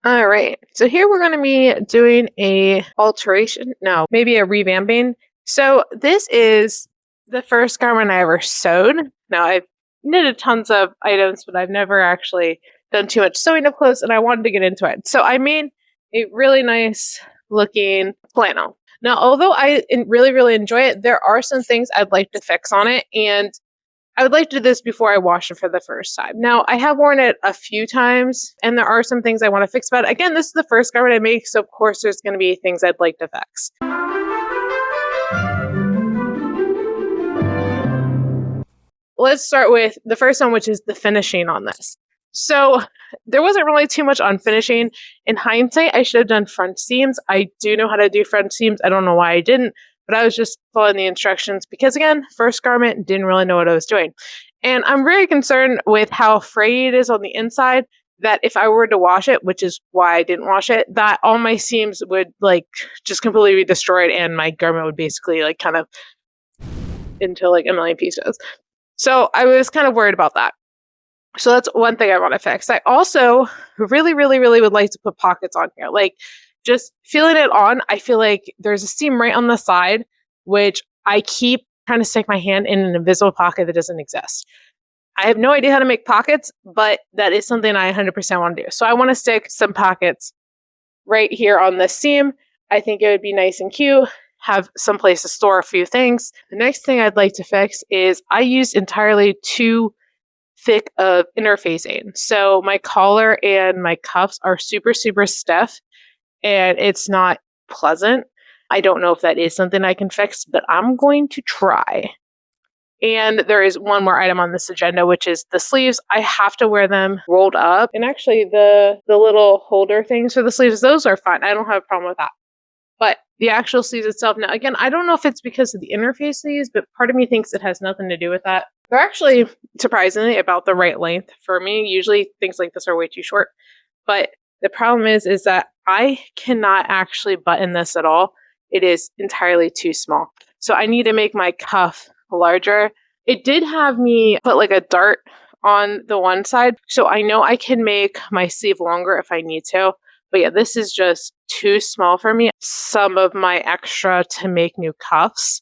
All right. So here we're going to be doing a alteration. No, maybe a revamping. So this is the first garment I ever sewed. Now I've knitted tons of items, but I've never actually done too much sewing of clothes, and I wanted to get into it. So I made a really nice looking flannel. Now, although really, really enjoy it, there are some things I'd like to fix on it, and I would like to do this before I wash it for the first time. Now, I have worn it a few times, and there are some things I want to fix about it. Again, this is the first garment I make, so of course there's going to be things I'd like to fix. Let's start with the first one, which is the finishing on this. So there wasn't really too much on finishing. In hindsight, I should have done front seams. I do know how to do front seams. I don't know why I didn't, but I was just following the instructions because, again, first garment, didn't really know what I was doing. And I'm very concerned with how frayed it is on the inside, that if I were to wash it, which is why I didn't wash it, that all my seams would just completely be destroyed and my garment would basically kind of into a million pieces. So I was kind of worried about that. So that's one thing I want to fix. I also really, really, really would like to put pockets on here. Just feeling it on, I feel like there's a seam right on the side, which I keep trying to stick my hand in an invisible pocket that doesn't exist. I have no idea how to make pockets, but that is something I 100% want to do. So I want to stick some pockets right here on this seam. I think it would be nice and cute. Have some place to store a few things. The next thing I'd like to fix is I used entirely too thick of interfacing. So my collar and my cuffs are super, super stiff and it's not pleasant. I don't know if that is something I can fix, but I'm going to try. And there is one more item on this agenda, which is the sleeves. I have to wear them rolled up. And actually the little holder things for the sleeves, those are fine. I don't have a problem with that. But the actual sleeves itself, now again, I don't know if it's because of the interface sleeves, but part of me thinks it has nothing to do with that. They're actually surprisingly about the right length for me. Usually things like this are way too short. But the problem is that I cannot actually button this at all. It is entirely too small. So I need to make my cuff larger. It did have me put a dart on the one side. So I know I can make my sleeve longer if I need to. But yeah, this is just too small for me. Some of my extra to make new cuffs.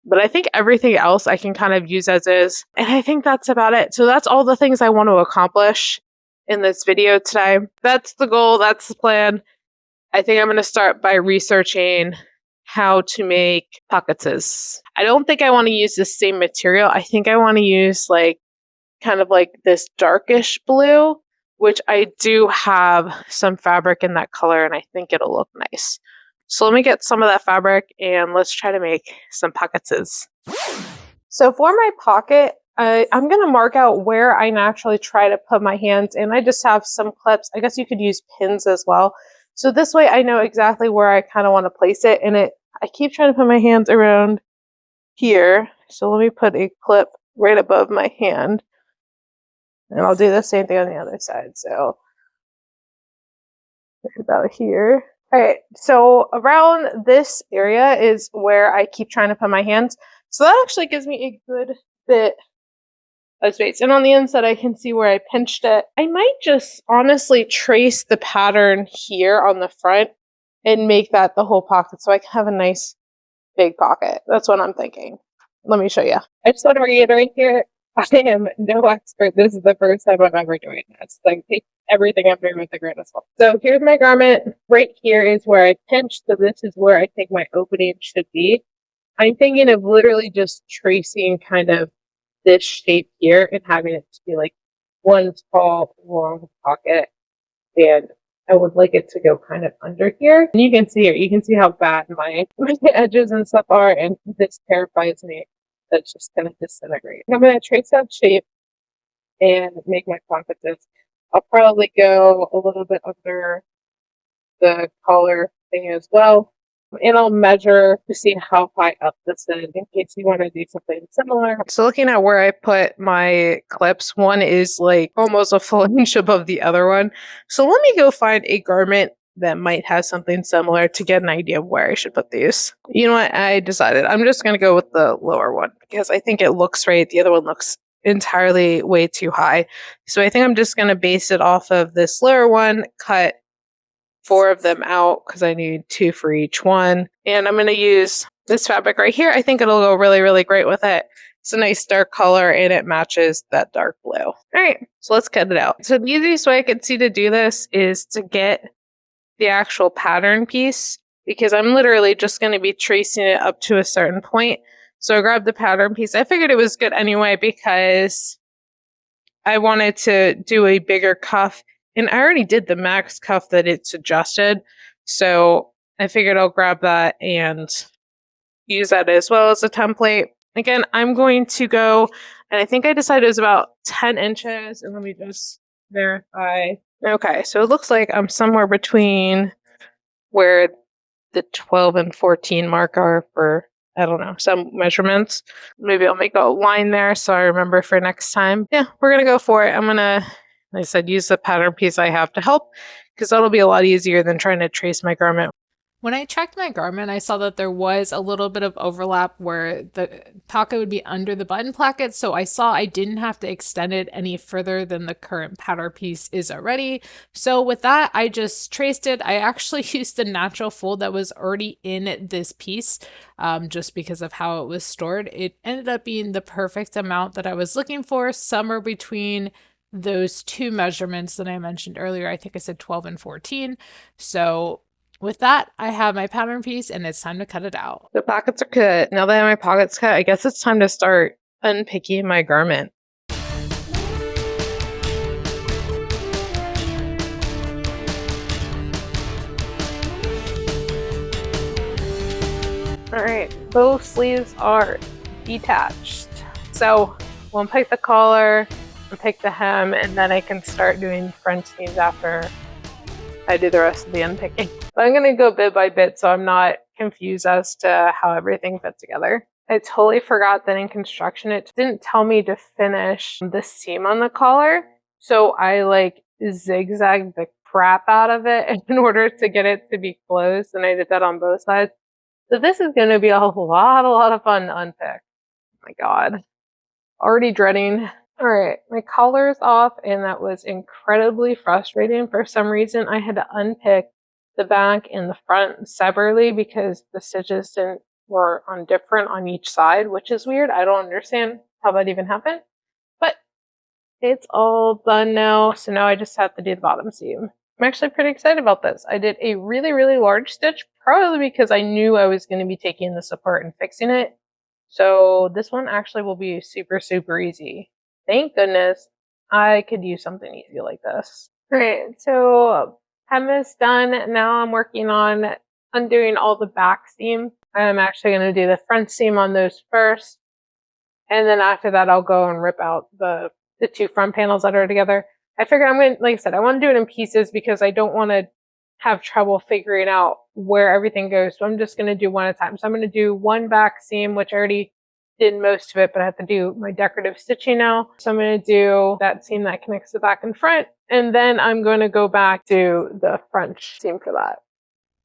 But I think everything else I can kind of use as is. And I think that's about it. So that's all the things I want to accomplish in this video today. That's the goal. That's the plan. I think I'm going to start by researching how to make pockets. I don't think I want to use the same material. I think I want to use kind of this darkish blue, which I do have some fabric in that color and I think it'll look nice. So let me get some of that fabric and let's try to make some pockets. So for my pocket, I'm going to mark out where I naturally try to put my hands, and I just have some clips. I guess you could use pins as well. So this way I know exactly where I kind of want to place it. And I keep trying to put my hands around here. So let me put a clip right above my hand. And I'll do the same thing on the other side. So right about here. All right, so around this area is where I keep trying to put my hands. So that actually gives me a good bit of space. And on the inside, I can see where I pinched it. I might just honestly trace the pattern here on the front and make that the whole pocket so I can have a nice big pocket. That's what I'm thinking. Let me show you. I just want to reiterate here, I am no expert. This is the first time I'm ever doing this. Take everything I'm doing with a grain of salt. So here's my garment. Right here is where I pinched. So this is where I think my opening should be. I'm thinking of literally just tracing kind of this shape here and having it to be one tall, long pocket. And I would like it to go kind of under here. And you can see here, you can see how bad my edges and stuff are. And this terrifies me. That's just going to disintegrate. I'm going to trace that shape and make my pockets. I'll probably go a little bit under the collar thing as well. And I'll measure to see how high up this is in case you want to do something similar. So looking at where I put my clips, one is almost a full inch above the other one. So let me go find a garment that might have something similar to get an idea of where I should put these. You know what? I decided I'm just going to go with the lower one because I think it looks right. The other one looks entirely way too high. So I think I'm just going to base it off of this lower one, cut 4 of them out because I need 2 for each one. And I'm going to use this fabric right here. I think it'll go really, really great with it. It's a nice dark color and it matches that dark blue. All right, so let's cut it out. So the easiest way I could see to do this is to get the actual pattern piece, because I'm literally just going to be tracing it up to a certain point. So I grabbed the pattern piece. I figured it was good anyway because I wanted to do a bigger cuff, and I already did the max cuff that it suggested. So I figured I'll grab that and use that as well as a template. Again, I'm going to go, and I think I decided it was about 10 inches, and let me just verify. Okay, so it looks like I'm somewhere between where the 12 and 14 mark are for, I don't know, some measurements. Maybe I'll make a line there so I remember for next time. Yeah, we're going to go for it. I'm going to, like I said, use the pattern piece I have to help, because that'll be a lot easier than trying to trace my garment. When I checked my garment, I saw that there was a little bit of overlap where the pocket would be under the button placket, so I saw I didn't have to extend it any further than the current pattern piece is already. So with that, I just traced it. I actually used the natural fold that was already in this piece, just because of how it was stored. It ended up being the perfect amount that I was looking for, somewhere between those two measurements that I mentioned earlier. I think I said 12 and 14. So with that, I have my pattern piece and it's time to cut it out. The pockets are cut. Now that I have my pockets cut, I guess it's time to start unpicking my garment. All right, both sleeves are detached. So we'll unpick the collar, unpick the hem, and then I can start doing front seams after I do the rest of the unpicking. But I'm gonna go bit by bit so I'm not confused as to how everything fits together. I totally forgot that in construction it didn't tell me to finish the seam on the collar. So I like zigzagged the crap out of it in order to get it to be closed. And I did that on both sides. So this is gonna be a lot of fun to unpick. Oh my God. Already dreading. All right, my collar's off, and that was incredibly frustrating. For some reason, I had to unpick the back and the front separately because the stitches were on different on each side, which is weird. I don't understand how that even happened, but it's all done now. So now I just have to do the bottom seam. I'm actually pretty excited about this. I did a really, really large stitch, probably because I knew I was going to be taking this apart and fixing it. So this one actually will be super, super easy. Thank goodness I could use something easy like this. All right, so hem is done. Now I'm working on undoing all the back seam. I'm actually going to do the front seam on those first. And then after that, I'll go and rip out the two front panels that are together. I figure I'm going to, like I said, I want to do it in pieces because I don't want to have trouble figuring out where everything goes. So I'm just going to do one at a time. So I'm going to do one back seam, which I already did most of it, but I have to do my decorative stitching now. So I'm going to do that seam that connects the back and front. And then I'm going to go back to the front seam for that.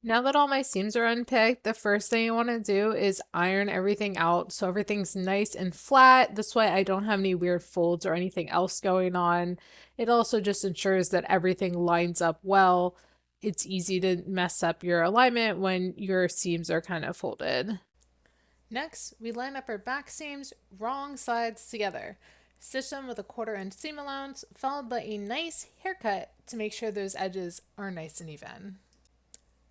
Now that all my seams are unpicked, the first thing I want to do is iron everything out so everything's nice and flat. This way I don't have any weird folds or anything else going on. It also just ensures that everything lines up well. It's easy to mess up your alignment when your seams are kind of folded. Next, we line up our back seams wrong sides together. Stitch them with a 1/4 inch seam allowance, followed by a nice haircut to make sure those edges are nice and even.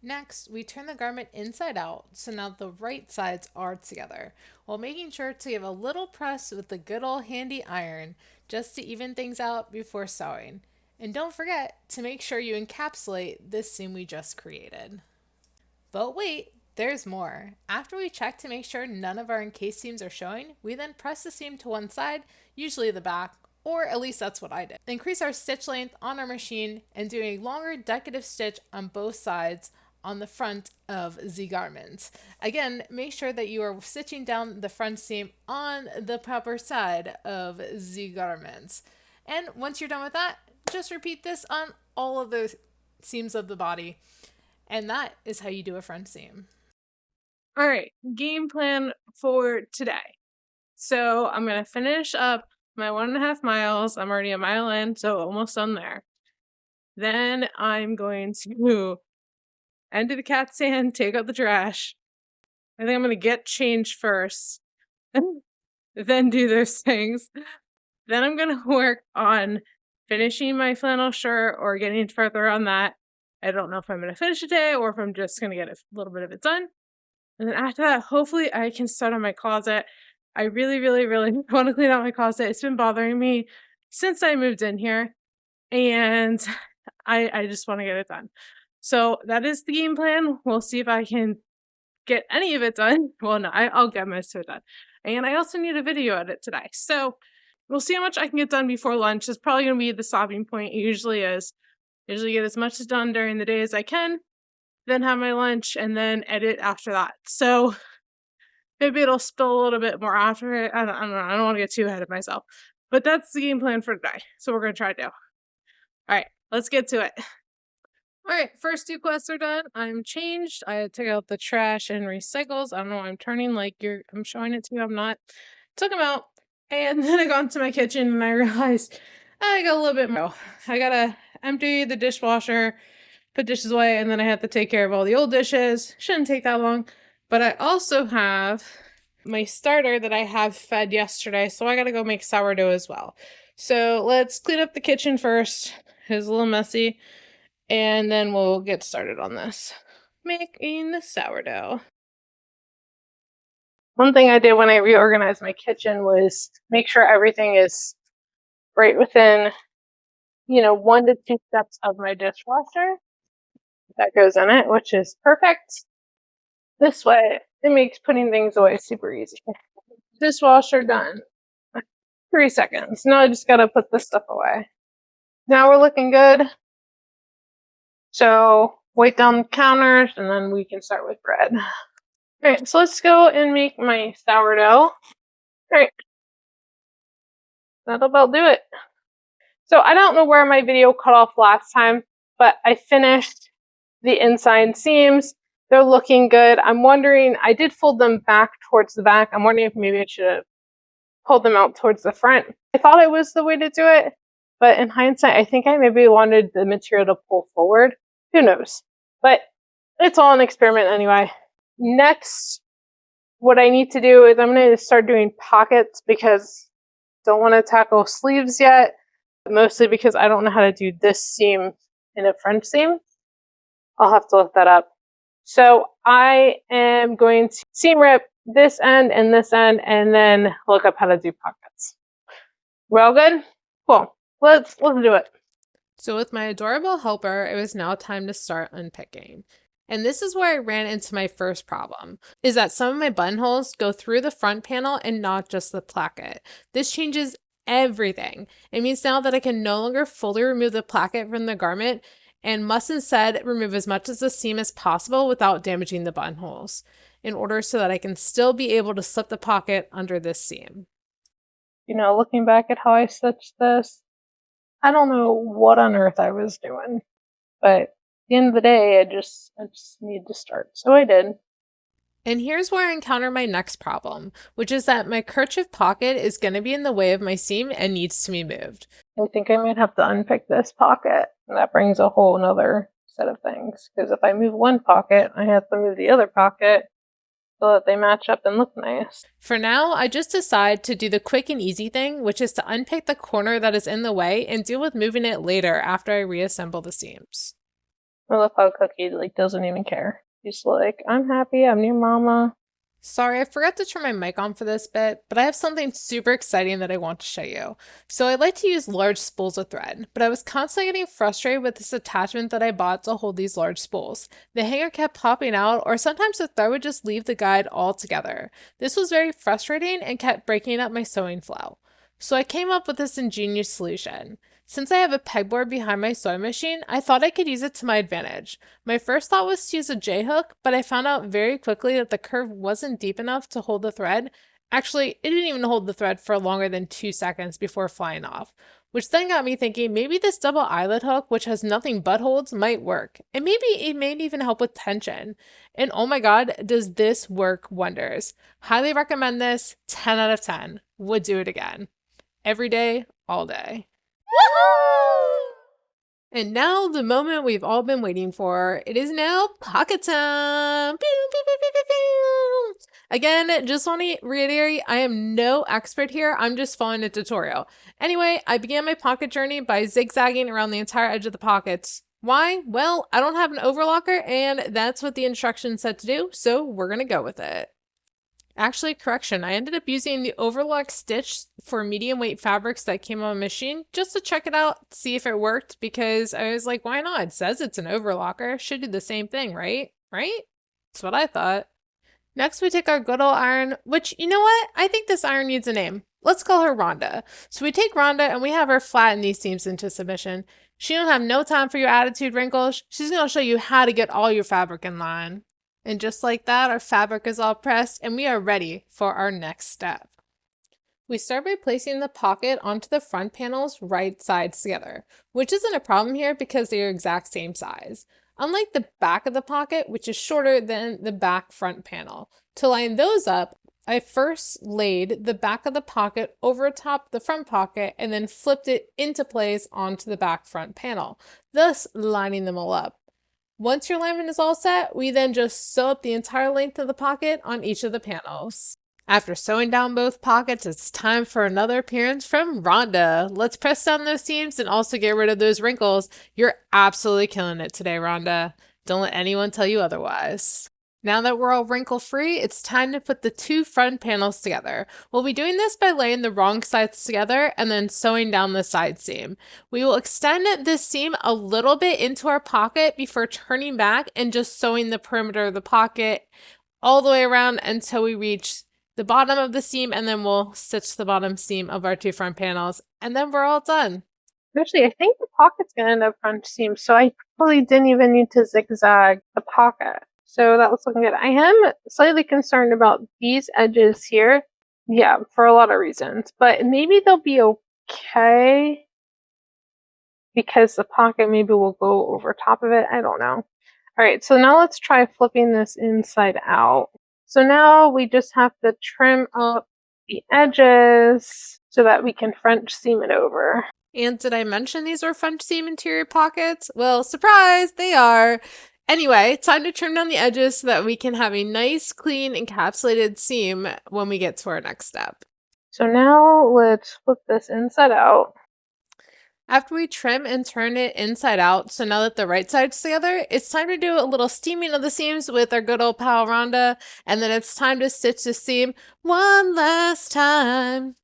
Next, we turn the garment inside out so now the right sides are together, while making sure to give a little press with the good old handy iron just to even things out before sewing. And don't forget to make sure you encapsulate this seam we just created. But wait, there's more. After we check to make sure none of our encased seams are showing, we then press the seam to one side, usually the back, or at least that's what I did. Increase our stitch length on our machine and do a longer decorative stitch on both sides on the front of the garment. Again, make sure that you are stitching down the front seam on the proper side of the garment. And once you're done with that, just repeat this on all of the seams of the body. And that is how you do a front seam. All right, game plan for today. So I'm going to finish up my 1.5 miles. I'm already a mile in, so almost done there. Then I'm going to empty the cat stand, take out the trash. I think I'm going to get changed first, then do those things. Then I'm going to work on finishing my flannel shirt or getting further on that. I don't know if I'm going to finish it today or if I'm just going to get a little bit of it done. And then after that, hopefully I can start on my closet. I really, really, really want to clean out my closet. It's been bothering me since I moved in here. And I just want to get it done. So that is the game plan. We'll see if I can get any of it done. Well, no, I'll get most of it done. And I also need a video edit today. So we'll see how much I can get done before lunch. It's probably going to be the stopping point. It usually is. Usually get as much done during the day as I can, then have my lunch, and then edit after that. So maybe it'll spill a little bit more after it. I don't know. I don't want to get too ahead of myself. But that's the game plan for today. So we're going to try to do. All right, let's get to it. All right, first 2 quests are done. I'm changed. I took out the trash and recycles. I don't know why I'm turning like I'm showing it to you. I'm not. Took them out. And then I got into my kitchen and I realized I got a little bit more. I gotta empty the dishwasher, put dishes away, and then I have to take care of all the old dishes. Shouldn't take that long. But I also have my starter that I have fed yesterday, so I gotta go make sourdough as well. So let's clean up the kitchen first. It was a little messy. And then we'll get started on this. Making the sourdough. One thing I did when I reorganized my kitchen was make sure everything is right within, 1 to 2 steps of my dishwasher that goes in it, which is perfect. This way, it makes putting things away super easy. Dishwasher done. 3 seconds. Now I just gotta put this stuff away. Now we're looking good. So wipe down the counters and then we can start with bread. All right, so let's go and make my sourdough. All right, that'll about do it. So I don't know where my video cut off last time, but I finished the inside seams. They're looking good. I'm wondering, I did fold them back towards the back. I'm wondering if maybe I should have pulled them out towards the front. I thought it was the way to do it, but in hindsight, I think I maybe wanted the material to pull forward. Who knows? But it's all an experiment anyway. Next, what I need to do is I'm going to start doing pockets because I don't want to tackle sleeves yet, mostly because I don't know how to do this seam in a French seam. I'll have to look that up. So I am going to seam rip this end and then look up how to do pockets. We're all good? Cool. Let's do it. So with my adorable helper, it was now time to start unpicking. And this is where I ran into my first problem, is that some of my buttonholes go through the front panel and not just the placket. This changes everything. It means now that I can no longer fully remove the placket from the garment and must instead remove as much of the seam as possible without damaging the buttonholes, in order so that I can still be able to slip the pocket under this seam. Looking back at how I stitched this, I don't know what on earth I was doing, but at the end of the day, I just need to start. So I did. And here's where I encounter my next problem, which is that my kerchief pocket is going to be in the way of my seam and needs to be moved. I think I might have to unpick this pocket, and that brings a whole nother set of things, because if I move one pocket, I have to move the other pocket so that they match up and look nice. For now, I just decide to do the quick and easy thing, which is to unpick the corner that is in the way and deal with moving it later after I reassemble the seams. I love how Cookie doesn't even care. She's like, I'm happy, I'm near mama. Sorry, I forgot to turn my mic on for this bit, but I have something super exciting that I want to show you. So I like to use large spools of thread, but I was constantly getting frustrated with this attachment that I bought to hold these large spools. The hanger kept popping out, or sometimes the thread would just leave the guide altogether. This was very frustrating and kept breaking up my sewing flow. So I came up with this ingenious solution. Since I have a pegboard behind my sewing machine, I thought I could use it to my advantage. My first thought was to use a J-hook, but I found out very quickly that the curve wasn't deep enough to hold the thread. Actually, it didn't even hold the thread for longer than 2 seconds before flying off, which then got me thinking maybe this double eyelet hook, which has nothing but holds, might work. And maybe it may even help with tension. And oh my god, does this work wonders. Highly recommend this, 10 out of 10. Would do it again. Every day, all day. And now the moment we've all been waiting for. It is now pocket time. Pew, pew, pew, pew, pew, pew. Again, just want to reiterate, I am no expert here. I'm just following a tutorial. Anyway, I began my pocket journey by zigzagging around the entire edge of the pockets. Why? Well, I don't have an overlocker, and that's what the instructions said to do, so we're going to go with it. Actually, correction, I ended up using the overlock stitch for medium weight fabrics that came on a machine just to check it out, see if it worked, because I was like, why not? It says it's an overlocker. Should do the same thing, right? Right? That's what I thought. Next, we take our good old iron, which, you know what? I think this iron needs a name. Let's call her Rhonda. So we take Rhonda and we have her flatten these seams into submission. She don't have no time for your attitude wrinkles. She's going to show you how to get all your fabric in line. And just like that, our fabric is all pressed and we are ready for our next step. We start by placing the pocket onto the front panels right sides together, which isn't a problem here because they are exact same size. Unlike the back of the pocket, which is shorter than the back front panel. To line those up, I first laid the back of the pocket over top the front pocket and then flipped it into place onto the back front panel, thus lining them all up. Once your alignment is all set, we then just sew up the entire length of the pocket on each of the panels. After sewing down both pockets, it's time for another appearance from Rhonda. Let's press down those seams and also get rid of those wrinkles. You're absolutely killing it today, Rhonda. Don't let anyone tell you otherwise. Now that we're all wrinkle-free, it's time to put the two front panels together. We'll be doing this by laying the wrong sides together and then sewing down the side seam. We will extend this seam a little bit into our pocket before turning back and just sewing the perimeter of the pocket all the way around until we reach the bottom of the seam, and then we'll stitch the bottom seam of our two front panels, and then we're all done. Actually, I think the pocket's going to end up front seam, so I probably didn't even need to zigzag the pocket. So that was looking good. I am slightly concerned about these edges here. Yeah, for a lot of reasons. But maybe they'll be okay because the pocket maybe will go over top of it. I don't know. All right, so now let's try flipping this inside out. So now we just have to trim up the edges so that we can French seam it over. And did I mention these are front seam interior pockets? Well, surprise, they are. Anyway, time to trim down the edges so that we can have a nice, clean, encapsulated seam when we get to our next step. So now let's flip this inside out. After we trim and turn it inside out, so now that the right side's together, it's time to do a little steaming of the seams with our good old pal Rhonda, and then it's time to stitch the seam one last time.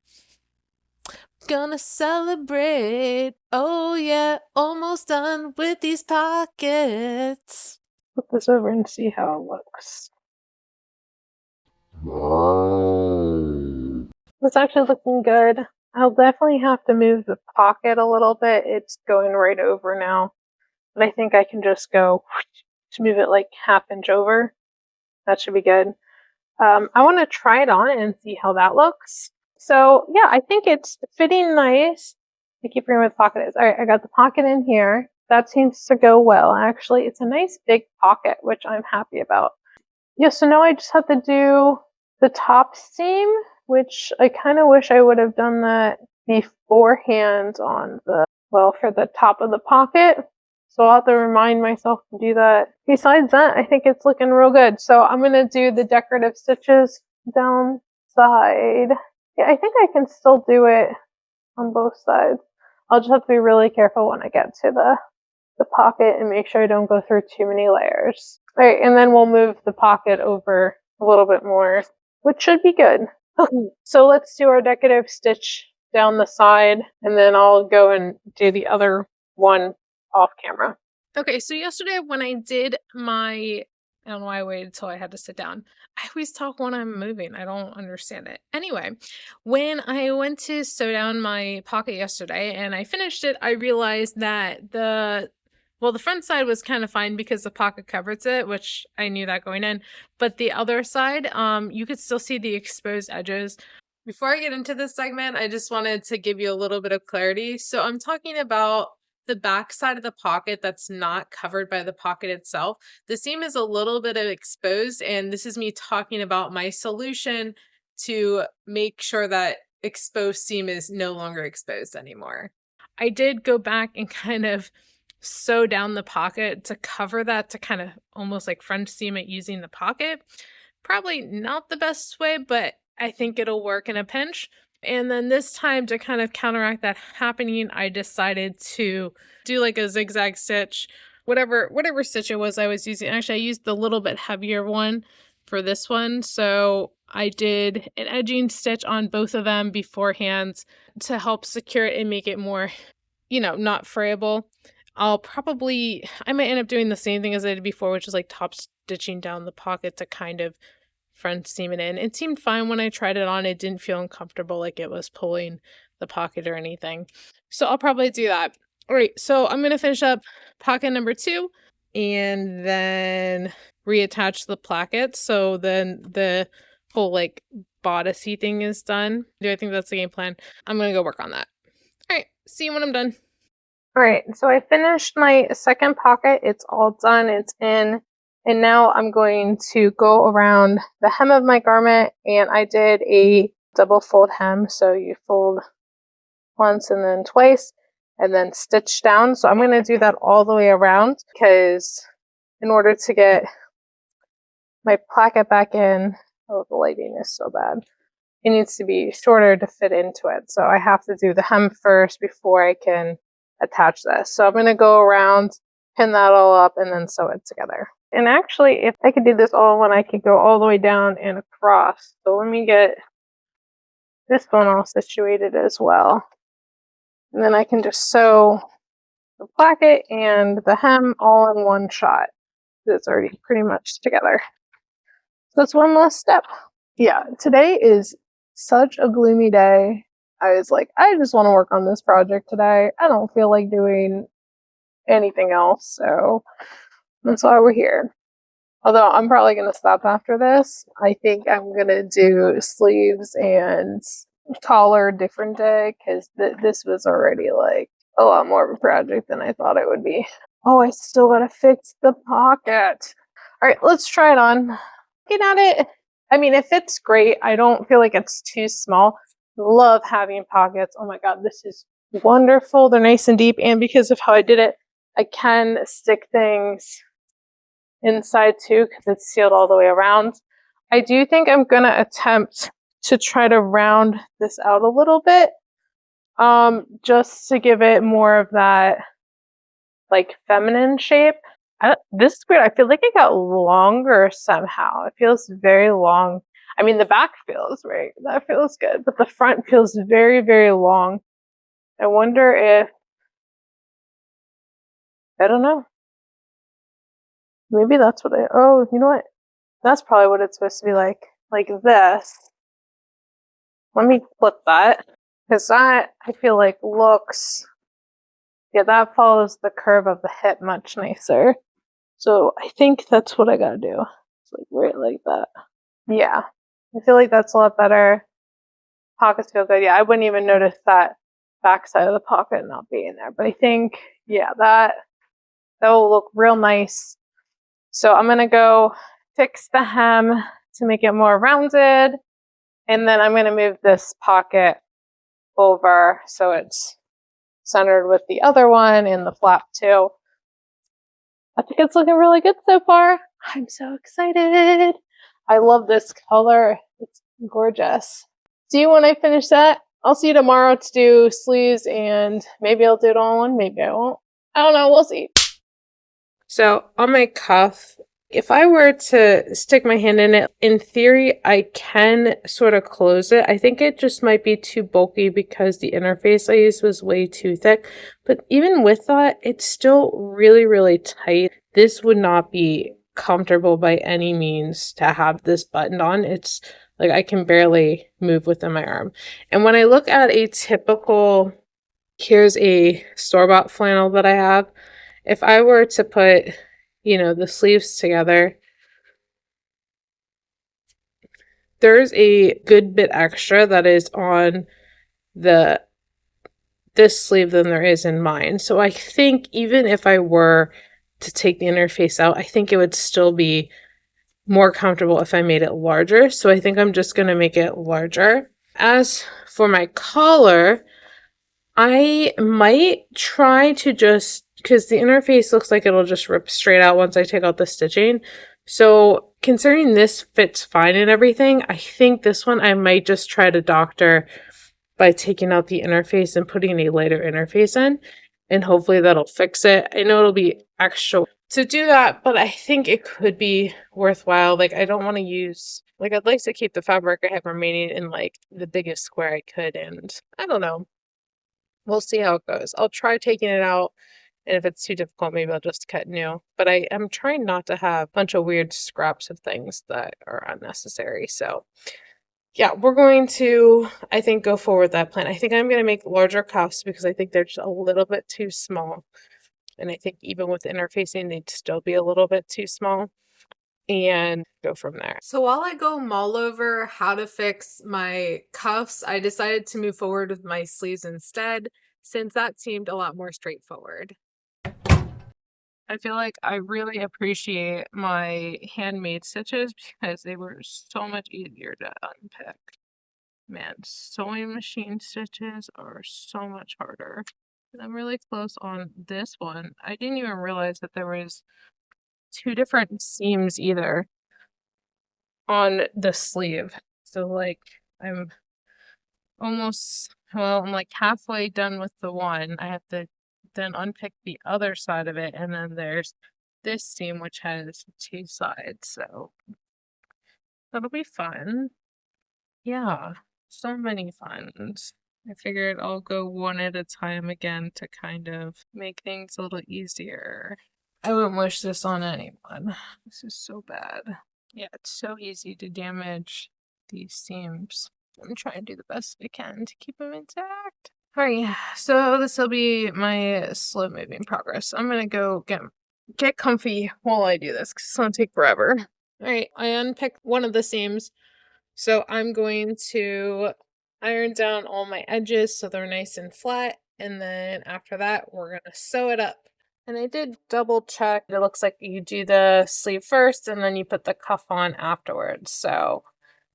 Gonna celebrate. Oh yeah, almost done with these pockets. Flip this over and see how it looks. It's actually looking good. I'll definitely have to move the pocket a little bit. It's going right over now. But I think I can just go to move it like half inch over. That should be good. I want to try it on and see how that looks. So yeah, I think it's fitting nice. I keep forgetting where the pocket is. All right, I got the pocket in here. That seems to go well. Actually, it's a nice big pocket, which I'm happy about. Yeah, so now I just have to do the top seam, which I kind of wish I would have done that beforehand on the, well, for the top of the pocket. So I'll have to remind myself to do that. Besides that, I think it's looking real good. So I'm going to do the decorative stitches down side. Yeah, I think I can still do it on both sides. I'll just have to be really careful when I get to the pocket and make sure I don't go through too many layers. All right, and then we'll move the pocket over a little bit more, which should be good. So let's do our decorative stitch down the side, and then I'll go and do the other one off camera. Okay, so yesterday when I did my, I don't know why I waited until I had to sit down. I always talk when I'm moving. I don't understand it. Anyway, when I went to sew down my pocket yesterday and I finished it, I realized that the front side was kind of fine because the pocket covers it, which I knew that going in. But the other side, you could still see the exposed edges. Before I get into this segment, I just wanted to give you a little bit of clarity. So I'm talking about the back side of the pocket that's not covered by the pocket itself. The seam is a little bit of exposed, and this is me talking about my solution to make sure that exposed seam is no longer exposed anymore. I did go back and kind of sew down the pocket to cover that, to kind of almost like French seam it using the pocket. Probably not the best way, but I think it'll work in a pinch. And then this time, to kind of counteract that happening, I decided to do like a zigzag stitch, whatever stitch it was I was using. Actually, I used the little bit heavier one for this one. So I did an edging stitch on both of them beforehand to help secure it and make it more, not frayable. I might end up doing the same thing as I did before, which is like top stitching down the pocket to kind of French seam it in. It seemed fine when I tried it on. It didn't feel uncomfortable like it was pulling the pocket or anything. So I'll probably do that. All right, so I'm going to finish up pocket number 2 and then reattach the placket. So then the whole like bodicey thing is done. I think that's the game plan. I'm going to go work on that. All right, see you when I'm done. All right, so I finished my second pocket. It's all done. It's in. And now I'm going to go around the hem of my garment, and I did a double fold hem. So you fold once and then twice and then stitch down. So I'm going to do that all the way around, because in order to get my placket back in, oh, the lighting is so bad. It needs to be shorter to fit into it. So I have to do the hem first before I can attach this. So I'm going to go around, pin that all up, and then sew it together. And actually, if I could do this all in one, I could go all the way down and across. So let me get this one all situated as well. And then I can just sew the placket and the hem all in one shot. It's already pretty much together. So that's one less step. Yeah, today is such a gloomy day. I was like, I just want to work on this project today. I don't feel like doing anything else, so that's why we're here. Although I'm probably going to stop after this. I think I'm going to do sleeves and collar a different day, because this was already like a lot more of a project than I thought it would be. Oh, I still got to fix the pocket. All right, let's try it on. Looking at it, I mean, it fits great. I don't feel like it's too small. Love having pockets. Oh my god, this is wonderful. They're nice and deep, and because of how I did it, I can stick things inside too, because it's sealed all the way around. I do think I'm gonna attempt to try to round this out a little bit, just to give it more of that like feminine shape. This is weird. I feel like it got longer somehow. It feels very long. I mean, the back feels right. That feels good, but the front feels very, very long. I wonder if, I don't know. Maybe that's what oh, you know what? That's probably what it's supposed to be like this. Let me flip that, because that, I feel like, looks, yeah, that follows the curve of the hip much nicer. So I think that's what I gotta do. It's like right like that. Yeah, I feel like that's a lot better. Pockets feel good. Yeah, I wouldn't even notice that back side of the pocket not being there. But I think, yeah, that will look real nice. So I'm gonna go fix the hem to make it more rounded. And then I'm gonna move this pocket over so it's centered with the other one and the flap too. I think it's looking really good so far. I'm so excited. I love this color. It's gorgeous. See you when I finish that. I'll see you tomorrow to do sleeves, and maybe I'll do it all in one, maybe I won't. I don't know, we'll see. So on my cuff, if I were to stick my hand in it, in theory, I can sort of close it. I think it just might be too bulky because the interface I used was way too thick. But even with that, it's still really, really tight. This would not be comfortable by any means to have this buttoned on. It's like I can barely move within my arm. And when I look at a typical, here's a store-bought flannel that I have. If I were to put, the sleeves together, there's a good bit extra that is on this sleeve than there is in mine. So I think even if I were to take the interface out, I think it would still be more comfortable if I made it larger. So I think I'm just going to make it larger. As for my collar, I might try to just because the interface looks like it'll just rip straight out once I take out the stitching. So considering this fits fine and everything, I think this one I might just try to doctor by taking out the interface and putting a lighter interface in, and hopefully that'll fix it. I know it'll be extra to do that, but I think it could be worthwhile. Like, I don't want to use, like, I'd like to keep the fabric I have remaining in like the biggest square I could, and I don't know. We'll see how it goes. I'll try taking it out, and if it's too difficult, maybe I'll just cut new. But I am trying not to have a bunch of weird scraps of things that are unnecessary. So yeah, we're going to, I think, go forward with that plan. I think I'm going to make larger cuffs because I think they're just a little bit too small. And I think even with interfacing, they'd still be a little bit too small. And go from there. So while I go mull over how to fix my cuffs, I decided to move forward with my sleeves instead, since that seemed a lot more straightforward. I feel like I really appreciate my handmade stitches because they were so much easier to unpick. Man, sewing machine stitches are so much harder. I'm really close on this one. I didn't even realize that there was 2 different seams either on the sleeve. So like I'm I'm like halfway done with the one. I have to then unpick the other side of it, and then there's this seam which has 2 sides. So that'll be fun. Yeah, so many funs. I figured I'll go one at a time again to kind of make things a little easier. I wouldn't wish this on anyone. This is so bad. Yeah, it's so easy to damage these seams. I'm trying to do the best I can to keep them intact. Alright, so this will be my slow moving progress. I'm gonna go get comfy while I do this because it's gonna take forever. Alright, I unpicked one of the seams. So I'm going to iron down all my edges so they're nice and flat. And then after that, we're going to sew it up. And I did double check. It looks like you do the sleeve first and then you put the cuff on afterwards. So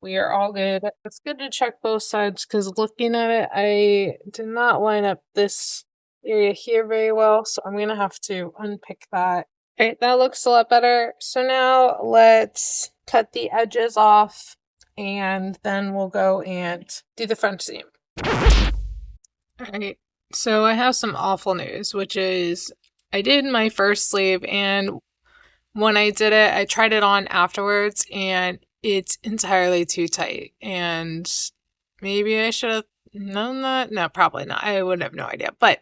we are all good. It's good to check both sides because looking at it, I did not line up this area here very well. So I'm going to have to unpick that. Okay, that looks a lot better. So now let's cut the edges off and then we'll go and do the front seam. Alright, so I have some awful news, which is I did my first sleeve, and when I did it, I tried it on afterwards, and it's entirely too tight, and maybe I should have known that. No, probably not. I would have no idea, but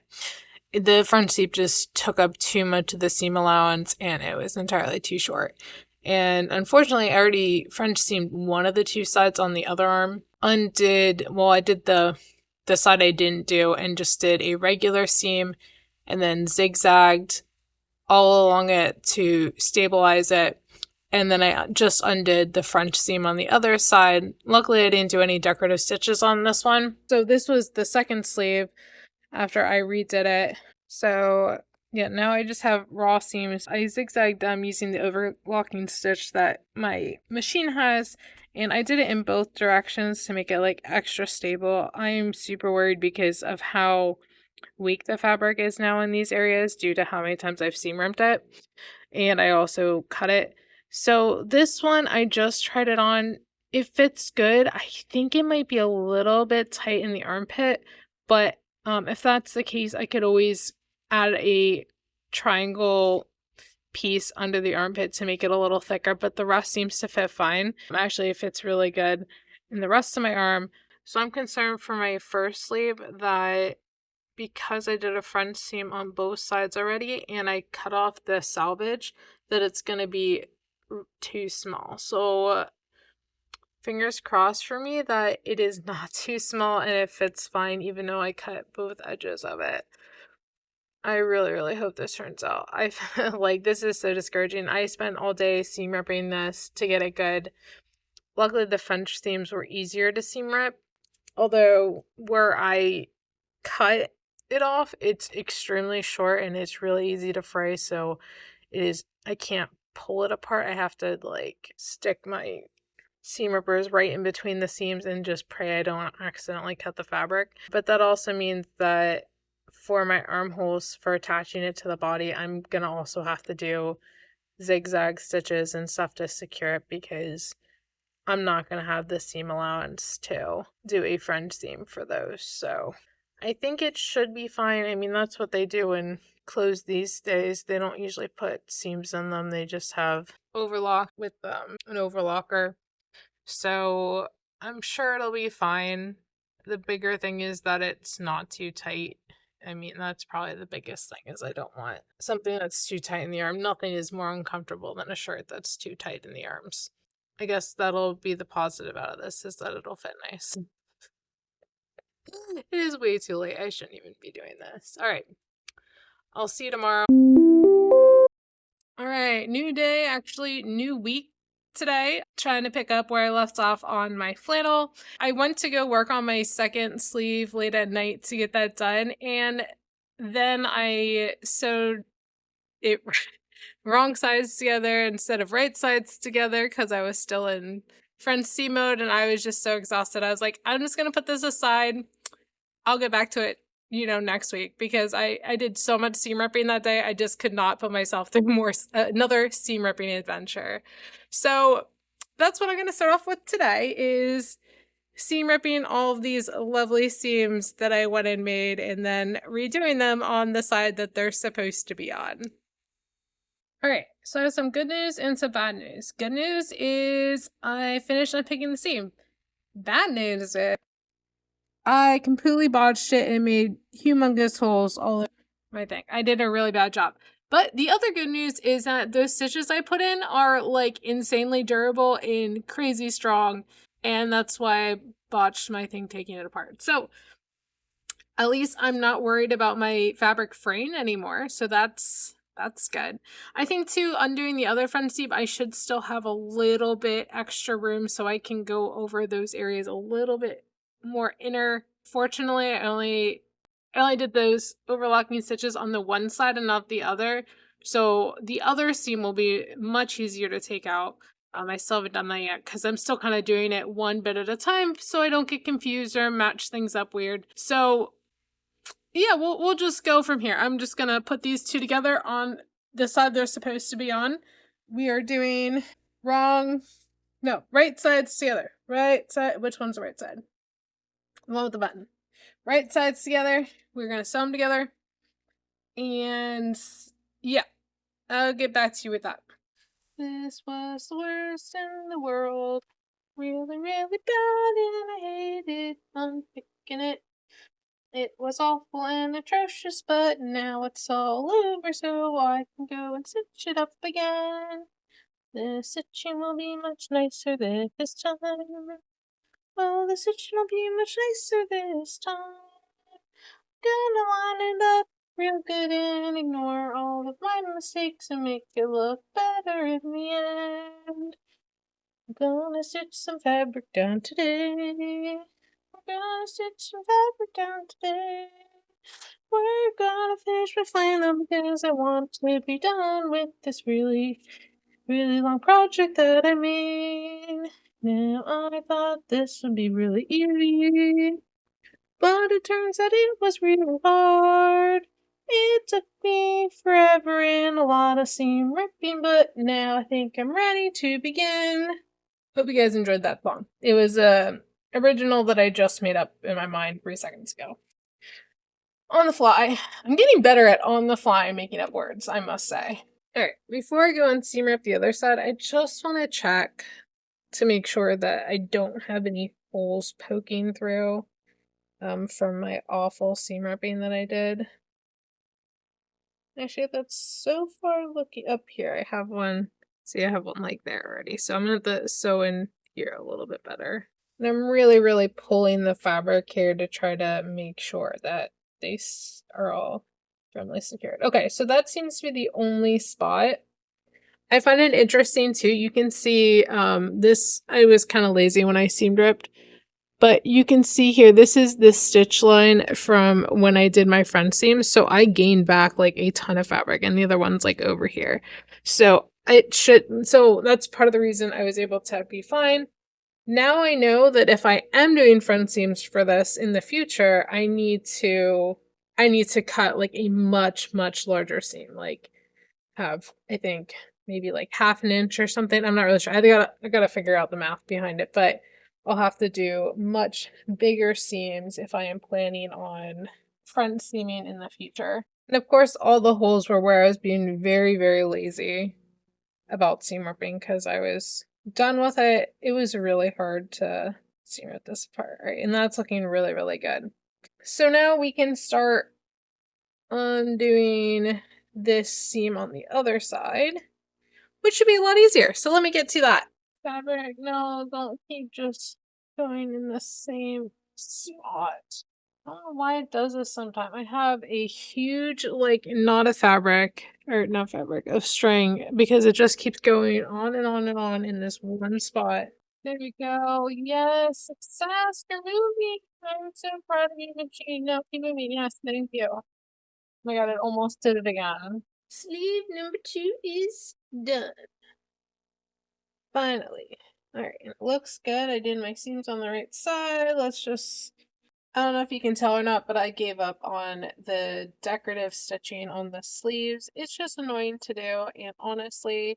the front seam just took up too much of the seam allowance, and it was entirely too short. And unfortunately, I already French seamed one of the 2 sides on the other arm. I did the side I didn't do and just did a regular seam and then zigzagged all along it to stabilize it. And then I just undid the French seam on the other side. Luckily, I didn't do any decorative stitches on this one. So this was the second sleeve after I redid it. So yeah, now I just have raw seams. I zigzagged them using the overlocking stitch that my machine has, and I did it in both directions to make it like extra stable. I'm super worried because of how weak the fabric is now in these areas due to how many times I've seam ripped it, and I also cut it. So this one, I just tried it on. It fits good. I think it might be a little bit tight in the armpit, but if that's the case, I could always add a triangle piece under the armpit to make it a little thicker, but the rest seems to fit fine. Actually, it fits really good in the rest of my arm. So I'm concerned for my first sleeve that because I did a front seam on both sides already and I cut off the selvage, that it's going to be too small. So fingers crossed for me that it is not too small and it fits fine even though I cut both edges of it. I really, really hope this turns out. I feel like this is so discouraging. I spent all day seam ripping this to get it good. Luckily, the French seams were easier to seam rip. Although where I cut it off, it's extremely short and it's really easy to fray. So I can't pull it apart. I have to like stick my seam rippers right in between the seams and just pray I don't accidentally cut the fabric. But that also means that for my armholes for attaching it to the body, I'm gonna also have to do zigzag stitches and stuff to secure it because I'm not gonna have the seam allowance to do a French seam for those. So I think it should be fine. I mean, that's what they do in clothes these days. They don't usually put seams in them. They just have overlock with an overlocker. So I'm sure it'll be fine. The bigger thing is that it's not too tight. I mean, that's probably the biggest thing is I don't want something that's too tight in the arm. Nothing is more uncomfortable than a shirt that's too tight in the arms. I guess that'll be the positive out of this is that it'll fit nice. It is way too late. I shouldn't even be doing this. All right. I'll see you tomorrow. All right. New day, actually, new week today. Trying to pick up where I left off on my flannel. I went to go work on my second sleeve late at night to get that done. And then I sewed it wrong sides together instead of right sides together because I was still in French seam mode and I was just so exhausted. I was like, I'm just going to put this aside. I'll get back to it, next week because I did so much seam ripping that day. I just could not put myself through another seam ripping adventure. So that's what I'm going to start off with today is seam ripping all of these lovely seams that I went and made and then redoing them on the side that they're supposed to be on. All right, so I have some good news and some bad news. Good news is I finished unpicking the seam. Bad news is I completely botched it and made humongous holes all over my thing. I did a really bad job. But the other good news is that those stitches I put in are like insanely durable and crazy strong. And that's why I botched my thing taking it apart. So at least I'm not worried about my fabric fraying anymore. So that's good. I think too, undoing the other front seam, I should still have a little bit extra room so I can go over those areas a little bit more inner. Fortunately, I only did those overlocking stitches on the one side and not the other. So the other seam will be much easier to take out. I still haven't done that yet because I'm still kind of doing it one bit at a time so I don't get confused or match things up weird. So yeah, we'll just go from here. I'm just gonna put these two together on the side they're supposed to be on. We are doing right sides together. Right side, which one's the right side? The one with the button. Right sides together. We're gonna sew them together. And yeah, I'll get back to you with that. This was the worst in the world. Really, really bad, and I hated unpicking it. It was awful and atrocious, but now it's all over, so I can go and stitch it up again. The stitching will be much nicer this time. Oh, the stitching will be much nicer this time. Gonna line it up real good and ignore all of my mistakes and make it look better in the end. I'm gonna stitch some fabric down today. I'm gonna stitch some fabric down today. We're gonna finish my flannel because I want to be done with this really, really long project that I made. Now I thought this would be really easy, but it turns out it was really hard. It took me forever and a lot of seam ripping, but now I think I'm ready to begin. Hope you guys enjoyed that song. It was a original that I just made up in my mind 3 seconds ago. On the fly. I'm getting better at on the fly making up words, I must say. Alright, before I go and seam rip the other side, I just want to check to make sure that I don't have any holes poking through from my awful seam ripping that I did. Actually, that's so far looking up here. I have one. See, I have one like there already. So I'm going to have to sew in here a little bit better. And I'm really, really pulling the fabric here to try to make sure that they are all firmly secured. Okay, so that seems to be the only spot. I find it interesting too. You can see this, I was kind of lazy when I seam ripped. But you can see here, this is the stitch line from when I did my front seam. So I gained back like a ton of fabric and the other one's like over here. So that's part of the reason I was able to be fine. Now I know that if I am doing front seams for this in the future, I need to I need to cut like a much, much larger seam, like have, I think, maybe like half an inch or something. I'm not really sure. I gotta figure out the math behind it, but I'll have to do much bigger seams if I am planning on front seaming in the future. And of course, all the holes were where I was being very, very lazy about seam ripping because I was done with it. It was really hard to seam rip this part, right? And that's looking really, really good. So now we can start undoing this seam on the other side, which should be a lot easier. So let me get to that. Fabric, no, don't keep just going in the same spot. I don't know why it does this sometimes. I have a huge, like, knot of fabric, or not fabric, of string, because it just keeps going on and on and on in this one spot. There we go. Yes, success. You're moving. I'm so proud of you, machine. No, keep moving. Yes, thank you. Oh my god, it almost did it again. Sleeve number 2 is done. Finally. Alright, it looks good. I did my seams on the right side. Let's just... I don't know if you can tell or not, but I gave up on the decorative stitching on the sleeves. It's just annoying to do, and honestly,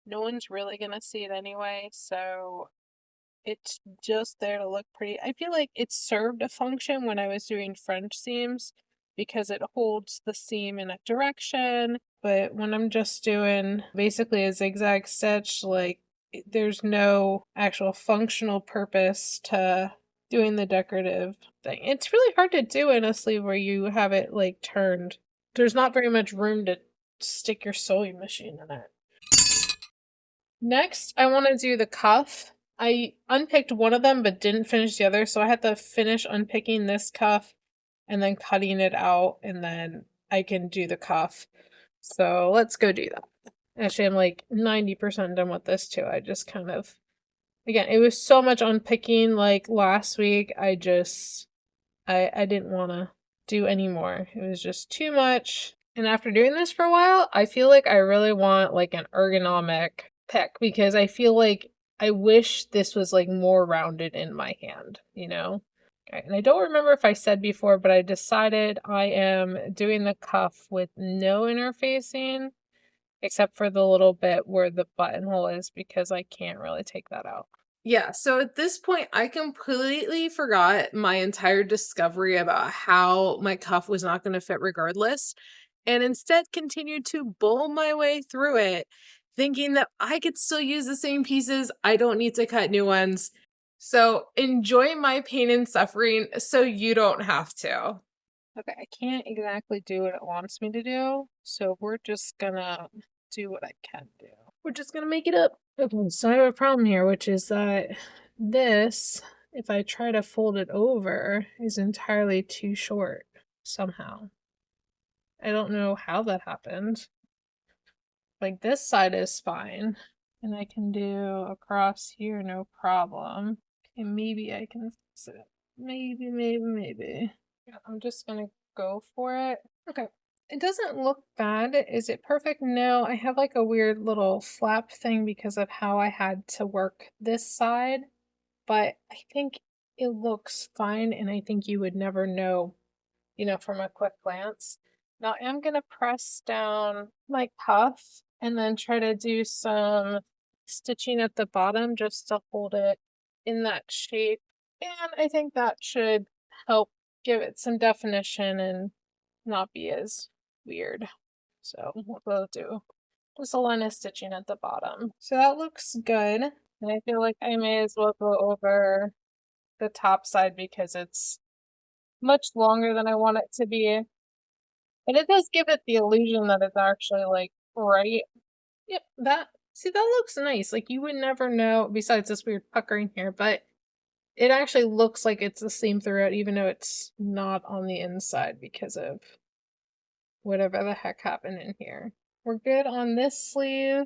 no one's really gonna see it anyway, so it's just there to look pretty. I feel like it served a function when I was doing French seams because it holds the seam in a direction, but when I'm just doing basically a zigzag stitch, like there's no actual functional purpose to doing the decorative thing. It's really hard to do in a sleeve where you have it like turned. There's not very much room to stick your sewing machine in it. Next, I want to do the cuff. I unpicked one of them but didn't finish the other, so I had to finish unpicking this cuff and then cutting it out, and then I can do the cuff. So let's go do that. Actually, I'm like 90% done with this too. I just kind of, again, it was so much unpicking like last week. I didn't want to do anymore. It was just too much. And after doing this for a while, I feel like I really want like an ergonomic pick because I feel like I wish this was like more rounded in my hand, you know? Okay, and I don't remember if I said before, but I decided I am doing the cuff with no interfacing except for the little bit where the buttonhole is because I can't really take that out. Yeah, so at this point, I completely forgot my entire discovery about how my cuff was not going to fit regardless, and instead continued to bull my way through it, thinking that I could still use the same pieces. I don't need to cut new ones. So enjoy my pain and suffering so you don't have to. Okay, I can't exactly do what it wants me to do, so we're just gonna do what I can do. We're just gonna make it up. Okay, so I have a problem here, which is that this, if I try to fold it over, is entirely too short somehow. I don't know how that happened. Like this side is fine, and I can do across here no problem. Okay, maybe I can fix it. Maybe. Yeah, I'm just gonna go for it. Okay. It doesn't look bad. Is it perfect? No, I have like a weird little flap thing because of how I had to work this side, but I think it looks fine and I think you would never know, you know, from a quick glance. Now I'm gonna press down my cuff and then try to do some stitching at the bottom just to hold it in that shape. And I think that should help give it some definition and not be as weird. So we'll do just a line of stitching at the bottom. So that looks good. And I feel like I may as well go over the top side because it's much longer than I want it to be. But it does give it the illusion that it's actually like right. Yep, see that looks nice. Like you would never know besides this weird puckering here, but it actually looks like it's the same throughout, even though it's not on the inside because of whatever the heck happened in here. We're good on this sleeve.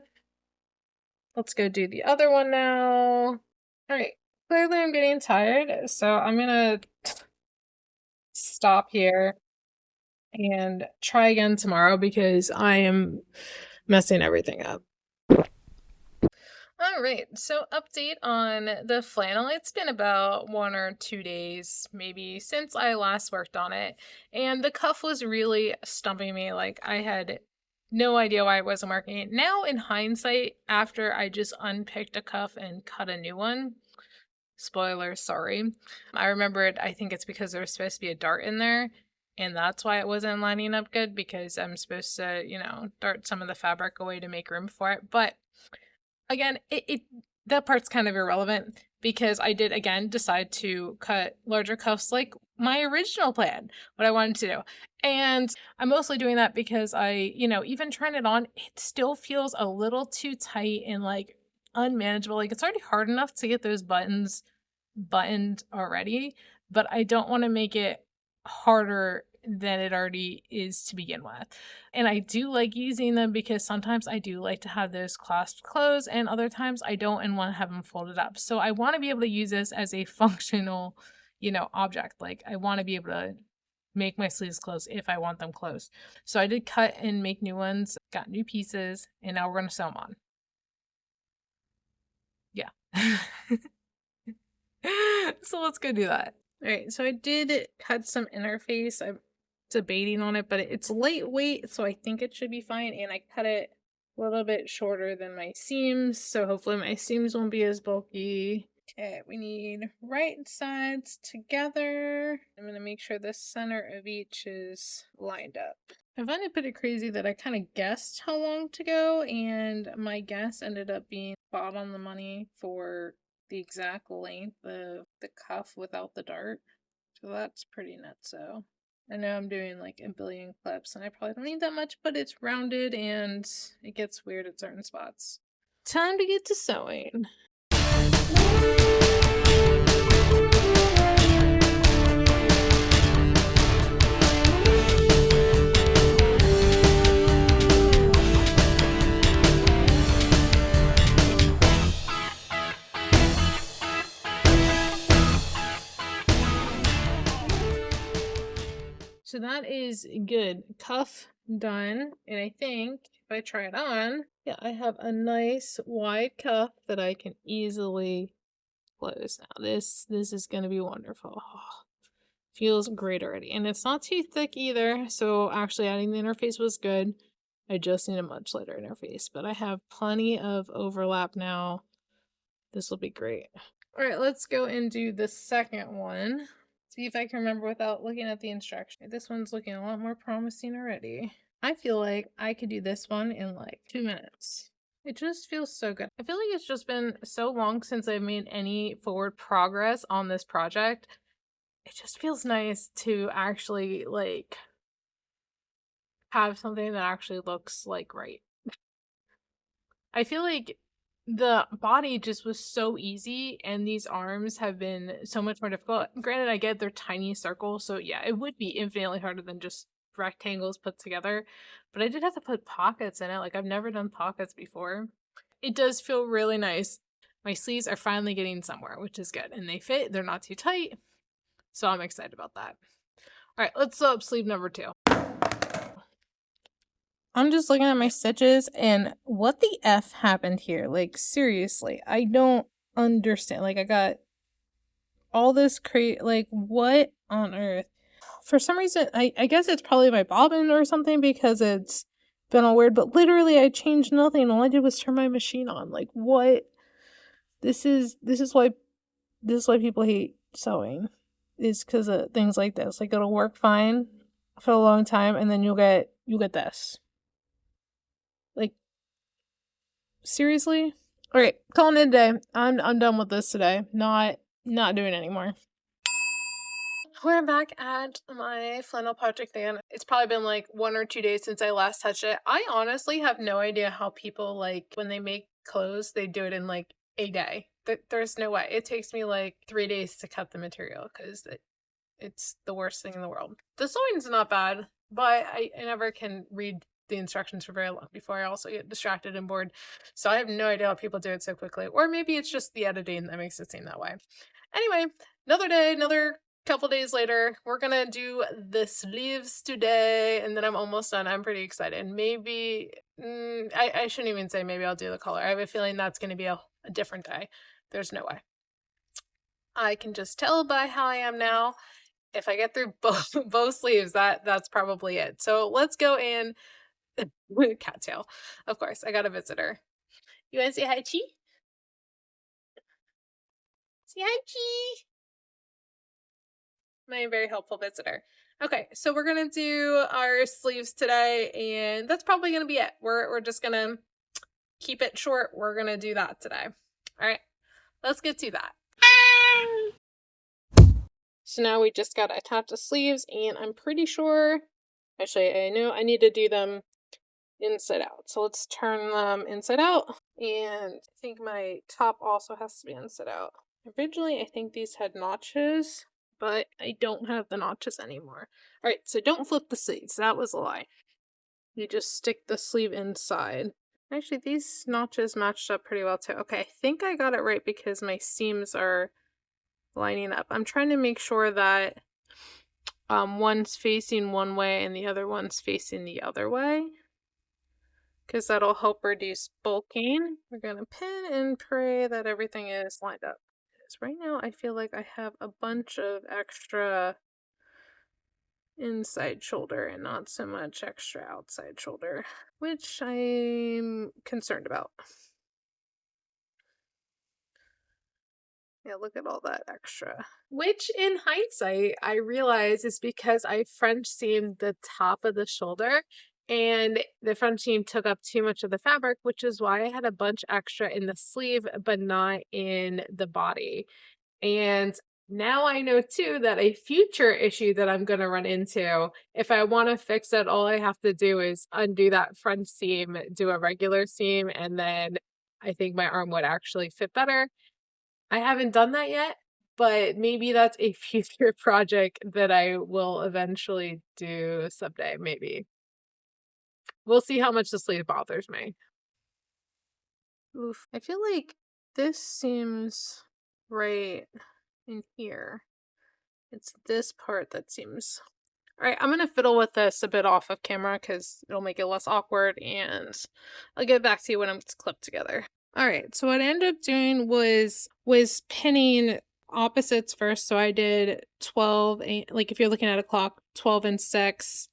Let's go do the other one now. Alright, clearly I'm getting tired, so I'm gonna stop here and try again tomorrow because I am messing everything up. All right, so update on the flannel. It's been about 1 or 2 days, maybe, since I last worked on it. And the cuff was really stumping me. Like, I had no idea why it wasn't working. Now, in hindsight, after I just unpicked a cuff and cut a new one, spoiler, sorry. I remembered, I think it's because there was supposed to be a dart in there. And that's why it wasn't lining up good, because I'm supposed to, dart some of the fabric away to make room for it. But again, it that part's kind of irrelevant because I did again decide to cut larger cuffs like my original plan, what I wanted to do. And I'm mostly doing that because even trying it on, it still feels a little too tight and like unmanageable. Like it's already hard enough to get those buttons buttoned already, but I don't want to make it harder than it already is to begin with. And I do like using them because sometimes I do like to have those clasped closed and other times I don't and want to have them folded up. So I want to be able to use this as a functional, object. Like I want to be able to make my sleeves close if I want them closed. So I did cut and make new ones, got new pieces, and now we're going to sew them on. Yeah. So let's go do that. All right, so I did cut some interface. I'm debating on it, but it's lightweight, so I think it should be fine. And I cut it a little bit shorter than my seams, so hopefully my seams won't be as bulky. Okay, we need right sides together. I'm going to make sure the center of each is lined up. I find it pretty crazy that I kind of guessed how long to go, and my guess ended up being spot on the money for the exact length of the cuff without the dart. So that's pretty nuts. So I know I'm doing like a billion clips and I probably don't need that much, but it's rounded and it gets weird at certain spots. Time to get to sewing. So that is good. Cuff done. And I think if I try it on, yeah, I have a nice wide cuff that I can easily close. Now this is going to be wonderful. Oh, feels great already. And it's not too thick either. So actually adding the interface was good. I just need a much lighter interface, but I have plenty of overlap now. This will be great. All right, let's go and do the second one. See if I can remember without looking at the instructions. This one's looking a lot more promising already. I feel like I could do this one in like 2 minutes. It just feels so good. I feel like it's just been so long since I've made any forward progress on this project. It just feels nice to actually like have something that actually looks like right. I feel like the body just was so easy and these arms have been so much more difficult. Granted, I get they're tiny circles, so yeah, it would be infinitely harder than just rectangles put together. But I did have to put pockets in it. Like I've never done pockets before. It does feel really nice. My sleeves are finally getting somewhere, which is good. And they fit, they're not too tight. So I'm excited about that. All right, let's sew up sleeve number 2. I'm just looking at my stitches and what the F happened here? Like, seriously, I don't understand. Like, I got all this like, what on earth? For some reason, I guess it's probably my bobbin or something because it's been all weird, but literally I changed nothing. All I did was turn my machine on. Like, what? This is why people hate sewing. Is because of things like this. Like, it'll work fine for a long time and then you'll get this. Like, seriously? Alright, calling it a day. I'm done with this today. Not doing anymore. We're back at my flannel project again. It's probably been like 1 or 2 days since I last touched it. I honestly have no idea how people, like, when they make clothes, they do it in like a day. There's no way. It takes me like 3 days to cut the material because it's the worst thing in the world. The sewing's not bad, but I never can read the instructions for very long before I also get distracted and bored. So I have no idea how people do it so quickly. Or maybe it's just the editing that makes it seem that way. Anyway, another day, another couple days later, we're gonna do the sleeves today, and then I'm almost done. I'm pretty excited. Maybe I shouldn't even say maybe I'll do the collar. I have a feeling that's gonna be a a different day. There's no way. I can just tell by how I am now. If I get through both sleeves, that's probably it. So let's go in. Cattail. Of course, I got a visitor. You want to say hi, Chi? Say hi, Chi. My very helpful visitor. Okay, so we're gonna do our sleeves today, and that's probably gonna be it. We're just gonna keep it short. We're gonna do that today. All right, let's get to that. So now we just gotta attach the sleeves, and I'm pretty sure, actually, I know I need to do them inside out. So let's turn them inside out, and I think my top also has to be inside out. Originally, I think these had notches, but I don't have the notches anymore. All right, so don't flip the sleeves. That was a lie. You just stick the sleeve inside. Actually, these notches matched up pretty well too. Okay, I think I got it right because my seams are lining up. I'm trying to make sure that one's facing one way and the other one's facing the other way, because that'll help reduce bulking. We're gonna pin and pray that everything is lined up. Because right now I feel like I have a bunch of extra inside shoulder and not so much extra outside shoulder, which I'm concerned about. Yeah, look at all that extra. Which, in hindsight, I realize is because I French seamed the top of the shoulder, and the French seam took up too much of the fabric, which is why I had a bunch extra in the sleeve, but not in the body. And now I know too that a future issue that I'm going to run into, if I want to fix it, all I have to do is undo that front seam, do a regular seam, and then I think my arm would actually fit better. I haven't done that yet, but maybe that's a future project that I will eventually do someday, maybe. We'll see how much the sleeve bothers me. Oof. I feel like this seems right in here. It's this part that seems... Alright, I'm gonna fiddle with this a bit off of camera because it'll make it less awkward, and I'll get back to you when it's clipped together. Alright, so what I ended up doing was pinning opposites first. So I did 12, like if you're looking at a clock, 12 and 6,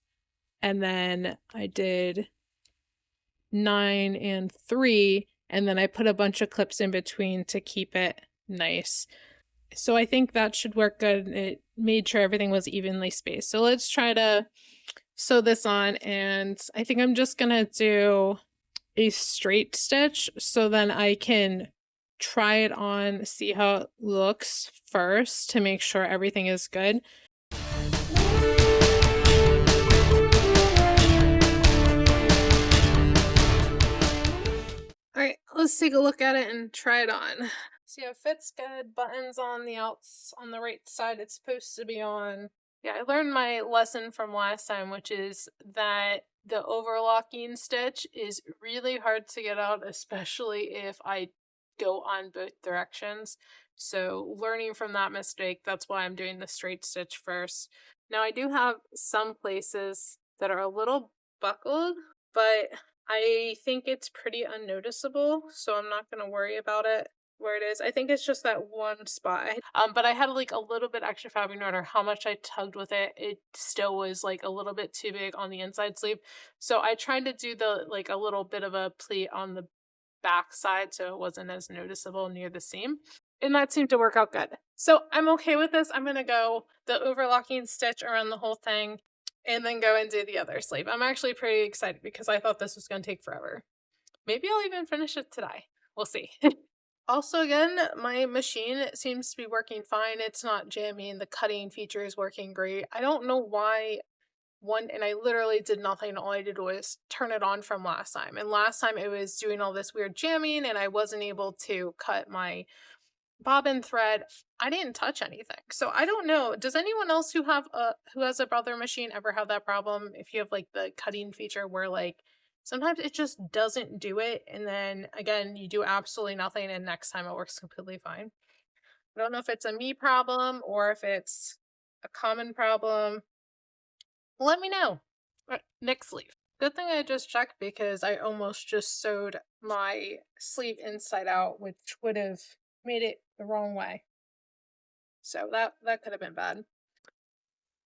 and then I did 9 and 3, and then I put a bunch of clips in between to keep it nice. So I think that should work good. It made sure everything was evenly spaced. So let's try to sew this on, and I think I'm just gonna do a straight stitch so then I can try it on, see how it looks first to make sure everything is good. Alright, let's take a look at it and try it on. See how it fits good. Buttons on the outs on the right side it's supposed to be on. Yeah, I learned my lesson from last time, which is that the overlocking stitch is really hard to get out, especially if I go on both directions. So learning from that mistake, that's why I'm doing the straight stitch first. Now I do have some places that are a little buckled, but I think it's pretty unnoticeable, so I'm not going to worry about it where it is. I think it's just that one spot. But I had like a little bit extra fabric, no matter how much I tugged with it, it still was like a little bit too big on the inside sleeve. So I tried to do the like a little bit of a pleat on the back side so it wasn't as noticeable near the seam. And that seemed to work out good. So I'm okay with this. I'm gonna go the overlocking stitch around the whole thing and then go and do the other sleeve. I'm actually pretty excited because I thought this was gonna take forever. Maybe I'll even finish it today. We'll see. Also, again, my machine seems to be working fine. It's not jamming. The cutting feature is working great. I don't know why and I literally did nothing. All I did was turn it on from last time. And last time it was doing all this weird jamming and I wasn't able to cut my bobbin thread. I didn't touch anything. So I don't know. Does anyone else who has a brother machine ever have that problem? If you have like the cutting feature where like sometimes it just doesn't do it, and then again you do absolutely nothing and next time it works completely fine. I don't know if it's a me problem or if it's a common problem. Let me know. Next sleeve. Good thing I just checked because I almost just sewed my sleeve inside out, which would have made it the wrong way. So that could have been bad.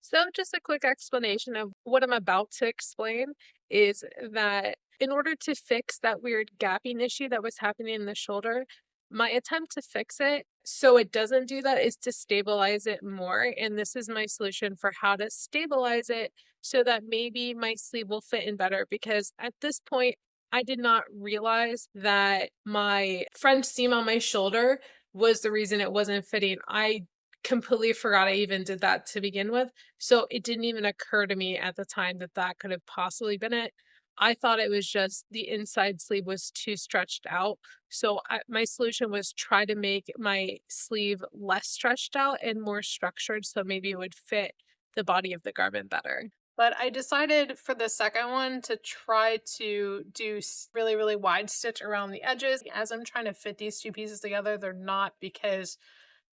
So just a quick explanation of what I'm about to explain is that in order to fix that weird gapping issue that was happening in the shoulder, my attempt to fix it so it doesn't do that is to stabilize it more. And this is my solution for how to stabilize it so that maybe my sleeve will fit in better. Because at this point, I did not realize that my French seam on my shoulder was the reason it wasn't fitting. I completely forgot I even did that to begin with. So it didn't even occur to me at the time that that could have possibly been it. I thought it was just the inside sleeve was too stretched out. So my solution was try to make my sleeve less stretched out and more structured so maybe it would fit the body of the garment better. But I decided for the second one to try to do really, really wide stitch around the edges. As I'm trying to fit these two pieces together, they're not, because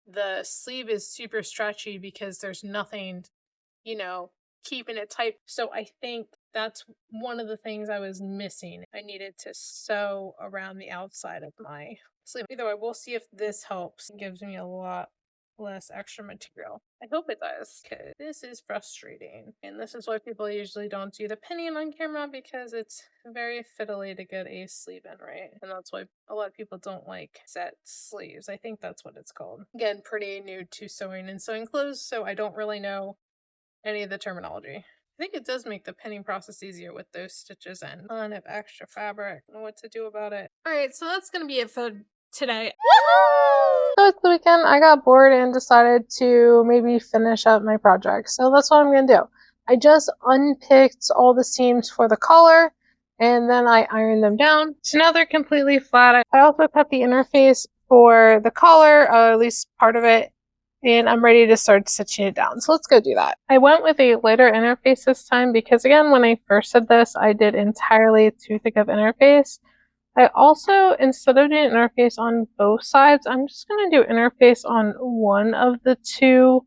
the sleeve is super stretchy because there's nothing, keeping it tight. So I think that's one of the things I was missing. I needed to sew around the outside of my sleeve. Either way, we'll see if this helps. It gives me a lot less extra material. I hope it does, because this is frustrating. And this is why people usually don't do the pinning on camera, because it's very fiddly to get a sleeve in right. And that's why a lot of people don't like set sleeves. I think that's what it's called. Again, pretty new to sewing and sewing clothes, so I don't really know any of the terminology. I think it does make the pinning process easier with those stitches in. A ton of extra fabric. I don't know what to do about it. Alright, so that's gonna be it for today. So it's the weekend, I got bored and decided to maybe finish up my project. So that's what I'm gonna do. I just unpicked all the seams for the collar and then I ironed them down. So now they're completely flat. I also cut the interface for the collar, at least part of it, and I'm ready to start stitching it down. So let's go do that. I went with a lighter interface this time because, again, when I first did this, I did entirely too thick of interface. I also, instead of doing interface on both sides, I'm just going to do interface on one of the two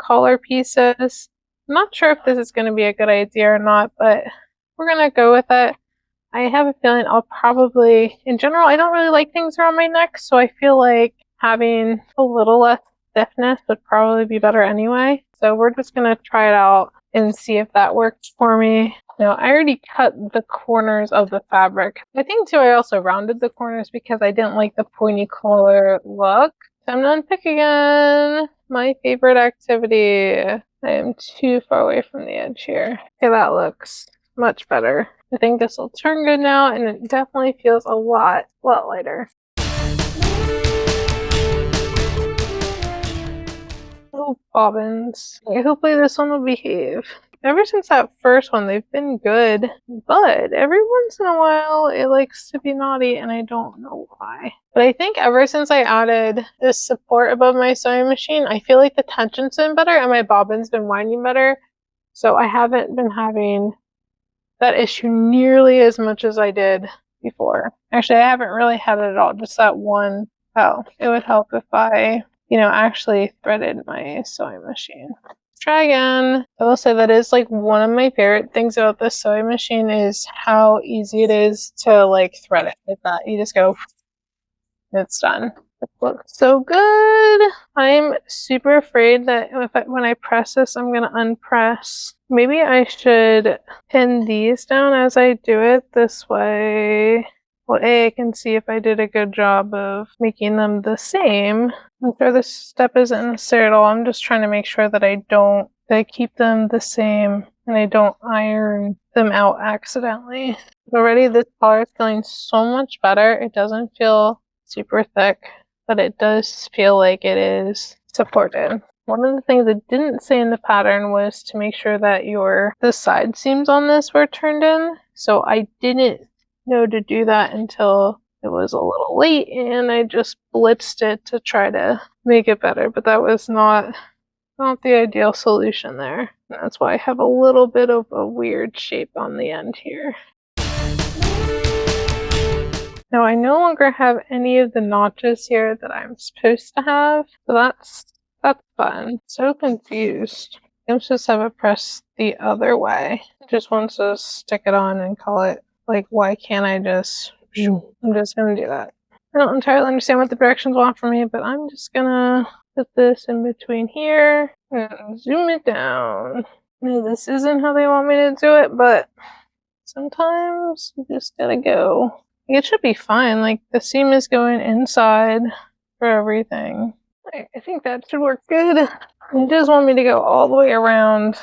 collar pieces. I'm not sure if this is going to be a good idea or not, but we're going to go with it. I have a feeling I'll probably, in general, I don't really like things around my neck, so I feel like having a little less stiffness would probably be better anyway. So we're just going to try it out and see if that works for me. Now, I already cut the corners of the fabric. I think, too, I also rounded the corners because I didn't like the pointy collar look. Time to unpick again. My favorite activity. I am too far away from the edge here. Okay, that looks much better. I think this will turn good now, and it definitely feels a lot lighter. Oh, bobbins. Okay, hopefully this one will behave. Ever since that first one, they've been good, but every once in a while, it likes to be naughty, and I don't know why. But I think ever since I added this support above my sewing machine, I feel like the tension's been better, and my bobbin's been winding better, so I haven't been having that issue nearly as much as I did before. Actually, I haven't really had it at all, just that one. Oh, it would help if I, actually threaded my sewing machine. Let's try again. I will say that is like one of my favorite things about this sewing machine is how easy it is to like thread it like that. You just go, it's done. It looks so good. I'm super afraid that when I press this, I'm going to unpress. Maybe I should pin these down as I do it this way. Well, I can see if I did a good job of making them the same. I'm sure this step isn't necessary at all. I'm just trying to make sure that I keep them the same and I don't iron them out accidentally. Already this collar is feeling so much better. It doesn't feel super thick, but it does feel like it is supported. One of the things it didn't say in the pattern was to make sure that the side seams on this were turned in. So I didn't know to do that until it was a little late, and I just blitzed it to try to make it better. But that was not the ideal solution there. And that's why I have a little bit of a weird shape on the end here. Now I no longer have any of the notches here that I'm supposed to have, so that's fun. So confused. I'm supposed to have it pressed the other way. It just wants to stick it on and call it, like, why can't I just... I'm just gonna do that. I don't entirely understand what the directions want from me, but I'm just gonna put this in between here and zoom it down. No, this isn't how they want me to do it, but sometimes you just gotta go. It should be fine. Like, the seam is going inside for everything. I think that should work good. It does want me to go all the way around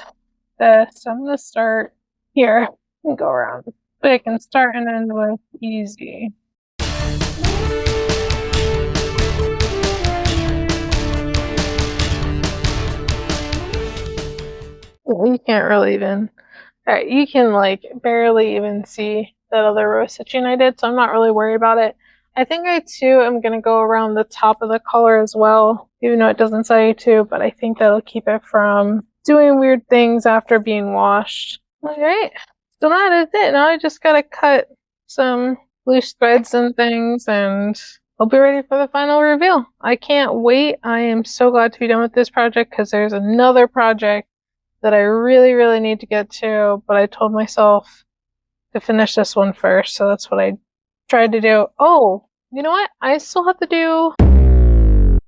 this. So I'm gonna start here and go around. But I can start and end with easy. You can't really even... Alright, you can like barely even see that other row stitching I did, so I'm not really worried about it. I think I too am gonna go around the top of the collar as well, even though it doesn't say to, but I think that'll keep it from doing weird things after being washed. Alright, so that is it. Now I just gotta cut some loose threads and things, and I'll be ready for the final reveal. I can't wait. I am so glad to be done with this project because there's another project that I really, really need to get to, but I told myself to finish this one first, so that's what I tried to do. Oh, you know what? I still have to do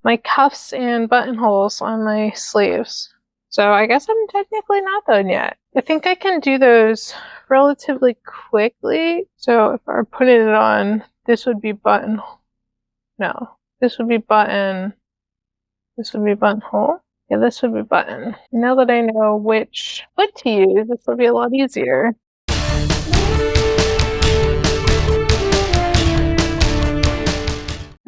my cuffs and buttonholes on my sleeves. So I guess I'm technically not done yet. I think I can do those relatively quickly. So if I put it on, this would be button. No, this would be button. This would be buttonhole. Yeah, this would be button. Now that I know which foot to use, this will be a lot easier.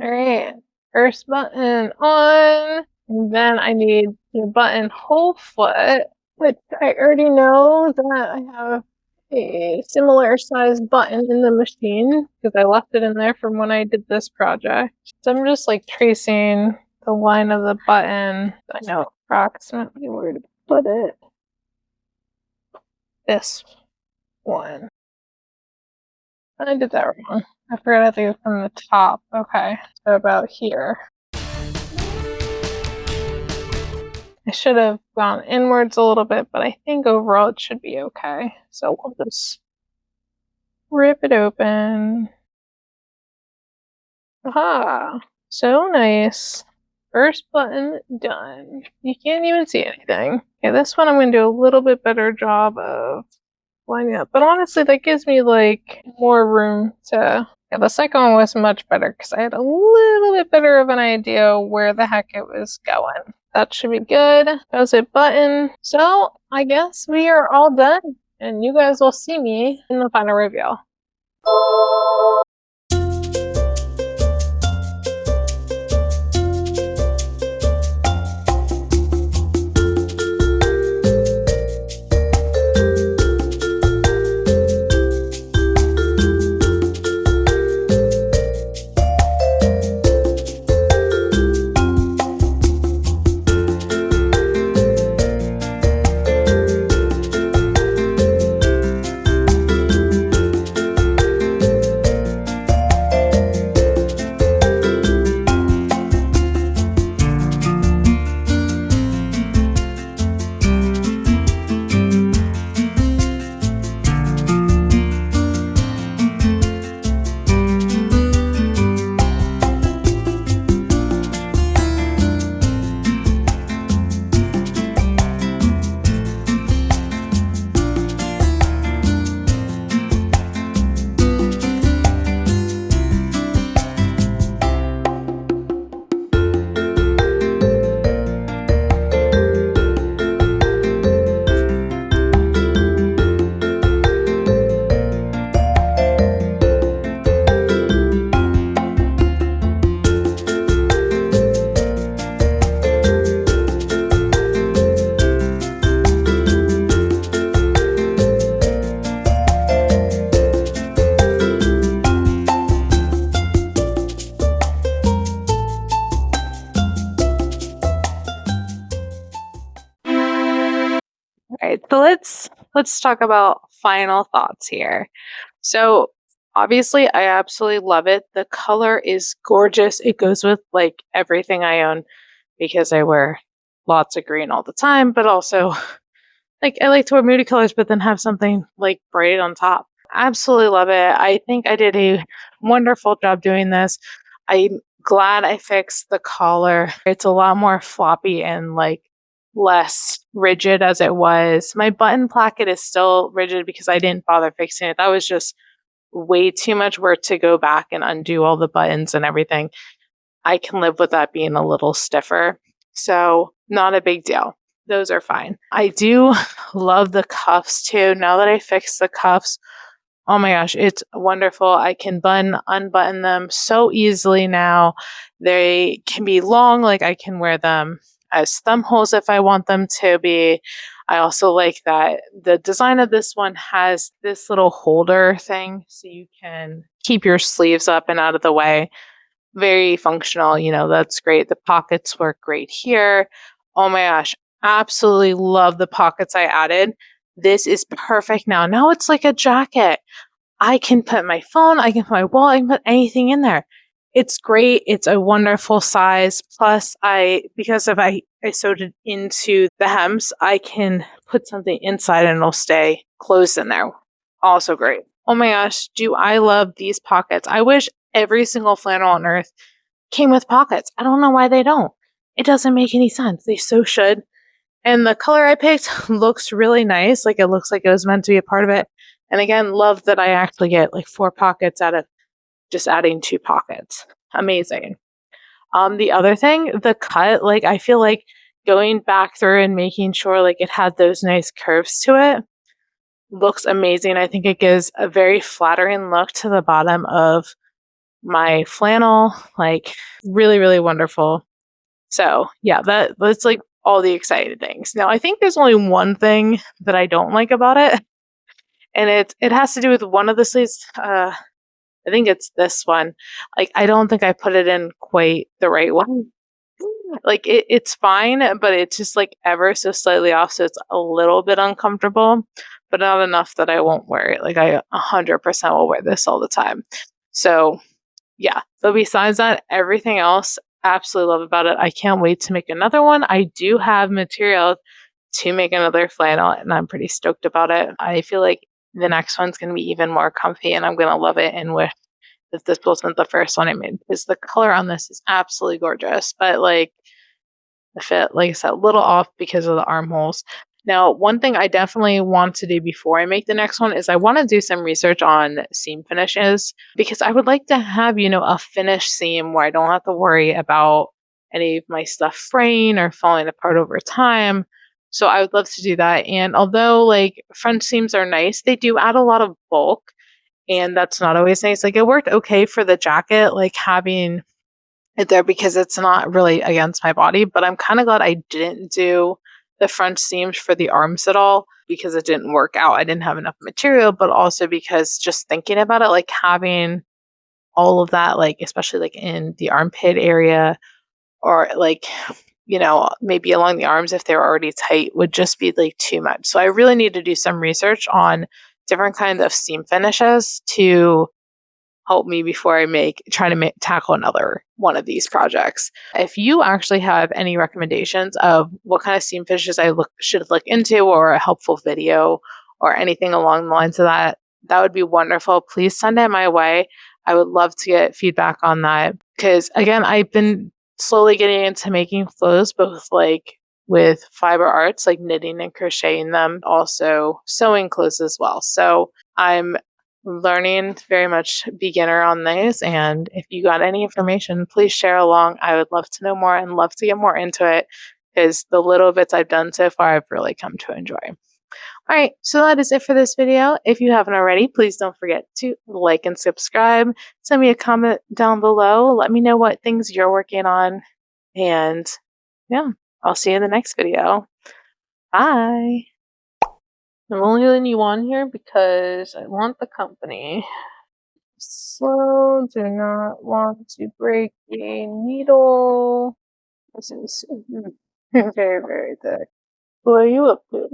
Alright, first button on, and then I need the button whole foot, which I already know that I have a similar size button in the machine because I left it in there from when I did this project. So I'm just like tracing the line of the button. I know approximately where to put it. This one. I did that wrong. I forgot I have to go from the top. Okay, so about here. I should have gone inwards a little bit, but I think overall it should be okay. So we'll just rip it open. Aha! So nice. First button done. You can't even see anything. Okay, this one I'm going to do a little bit better job of lining up. But honestly, that gives me like more room to... Yeah, the second one was much better because I had a little bit better of an idea where the heck it was going. That should be good. That was a button. So I guess we are all done, and you guys will see me in the final reveal. Alright, so let's talk about final thoughts here. So obviously I absolutely love it. The color is gorgeous. It goes with like everything I own because I wear lots of green all the time, but also Like, I like to wear moody colors, but then have something like bright on top. Absolutely love it. I think I did a wonderful job doing this. I'm glad I fixed the collar. It's a lot more floppy and like less rigid as it was. My button placket is still rigid because I didn't bother fixing it. That was just way too much work to go back and undo all the buttons and everything. I can live with that being a little stiffer. So, not a big deal. Those are fine. I do love the cuffs too. Now that I fixed the cuffs, oh my gosh, it's wonderful. I can unbutton them so easily now. They can be long, like I can wear them as thumb holes if I want them to be. I also like that the design of this one has this little holder thing so you can keep your sleeves up and out of the way. Very functional, that's great. The pockets work great here. Oh my gosh, absolutely love the pockets I added. This is perfect now. Now it's like a jacket. I can put my phone, I can put my wallet, I can put anything in there. It's great. It's a wonderful size. Plus, because if I sewed it into the hems, I can put something inside and it'll stay closed in there. Also great. Oh my gosh, do I love these pockets? I wish every single flannel on earth came with pockets. I don't know why they don't. It doesn't make any sense. They so should. And the color I picked looks really nice. Like it looks like it was meant to be a part of it. And again, love that I actually get like 4 pockets out of just adding 2 pockets. Amazing. The other thing, the cut, like I feel like going back through and making sure like it had those nice curves to it looks amazing. I think it gives a very flattering look to the bottom of my flannel. Like really, really wonderful. So yeah, that's like all the exciting things. Now I think there's only one thing that I don't like about it, and it has to do with one of the sleeves. I think it's this one. Like I don't think I put it in quite the right one. Like it's fine, but it's just like ever so slightly off, so it's a little bit uncomfortable, but not enough that I won't wear it. Like I 100% will wear this all the time. So yeah. But besides that, everything else, absolutely love about it. I can't wait to make another one. I do have material to make another flannel, and I'm pretty stoked about it. I feel like the next one's going to be even more comfy, and I'm going to love it. And wish that this wasn't the first one I made, because the color on this is absolutely gorgeous. But like the fit, like I said, a little off because of the armholes. Now, one thing I definitely want to do before I make the next one is I want to do some research on seam finishes, because I would like to have, a finished seam where I don't have to worry about any of my stuff fraying or falling apart over time. So I would love to do that. And although like French seams are nice, they do add a lot of bulk, and that's not always nice. Like it worked okay for the jacket, like having it there because it's not really against my body, but I'm kind of glad I didn't do the French seams for the arms at all because it didn't work out. I didn't have enough material, but also because just thinking about it, like having all of that, like especially like in the armpit area or like, maybe along the arms if they're already tight would just be like too much. So I really need to do some research on different kinds of seam finishes to help me before I tackle another one of these projects. If you actually have any recommendations of what kind of seam finishes should look into, or a helpful video or anything along the lines of that, that would be wonderful. Please send it my way. I would love to get feedback on that, because again, I've been slowly getting into making clothes, both like with fiber arts, like knitting and crocheting them, also sewing clothes as well. So I'm learning, very much beginner on these. And if you got any information, please share along. I would love to know more and love to get more into it, because the little bits I've done so far, I've really come to enjoy. All right, so that is it for this video. If you haven't already, please don't forget to like and subscribe. Send me a comment down below. Let me know what things you're working on. And yeah, I'll see you in the next video. Bye. I'm only letting you on here because I want the company. Slow, do not want to break a needle. This is very, very thick. What are you up to?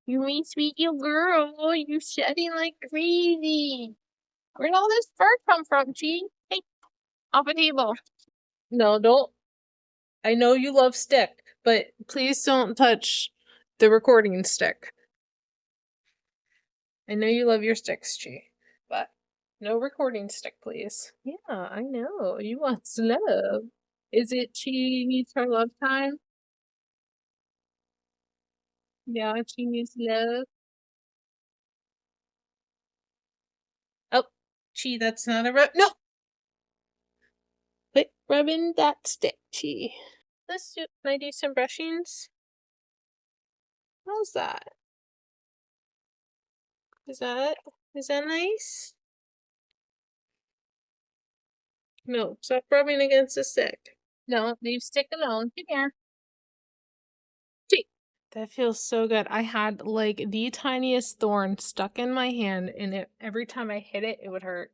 You mean sweet little girl, you shedding like crazy. Where'd all this fur come from, G? Hey, off the table. No, don't. I know you love stick, but please don't touch the recording stick. I know you love your sticks, Chi, but no recording stick, please. Yeah, I know. You want love. Is it Chi needs her love time? Yeah, she needs love. Oh, Chi, that's not a rub. No! Quit rubbing that stick, Chi. Let's do. Can I do some brushings? How's that? Is that nice? No, stop rubbing against the stick. No, leave stick alone. Come here. Chi. That feels so good. I had like the tiniest thorn stuck in my hand, and every time I hit it, it would hurt.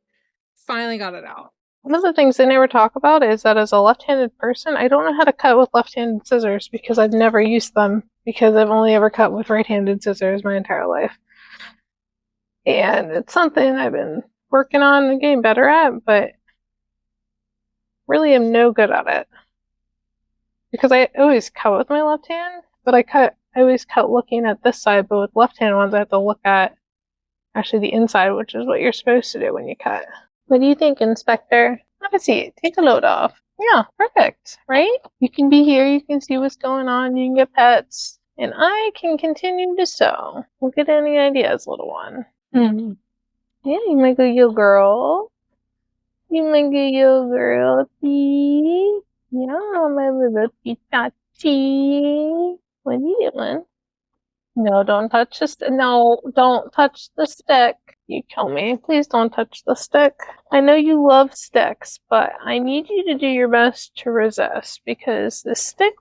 Finally got it out. One of the things they never talk about is that as a left-handed person, I don't know how to cut with left-handed scissors because I've never used them because I've only ever cut with right-handed scissors my entire life. And it's something I've been working on and getting better at, but really am no good at it. Because I always cut with my left hand, but I always cut looking at this side, but with left-handed ones I have to look at actually the inside, which is what you're supposed to do when you cut. What do you think, Inspector? Have a seat. Take a load off. Yeah, perfect, right? You can be here, you can see what's going on, you can get pets, and I can continue to sew. We'll get any ideas, little one. Yeah, you my good girl. You my good girl. See? Yeah, my little pitachi. What are you doing? No, don't touch this. No, don't touch the stick. You kill me. Please don't touch the stick. I know you love sticks, but I need you to do your best to resist because the stick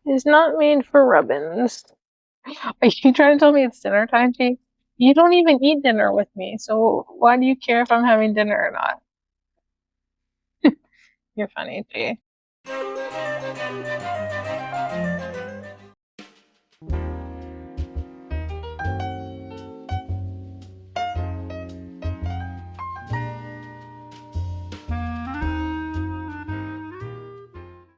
is not made for rubbins. Are you trying to tell me it's dinner time, G? You don't even eat dinner with me, so why do you care if I'm having dinner or not? You're funny, G.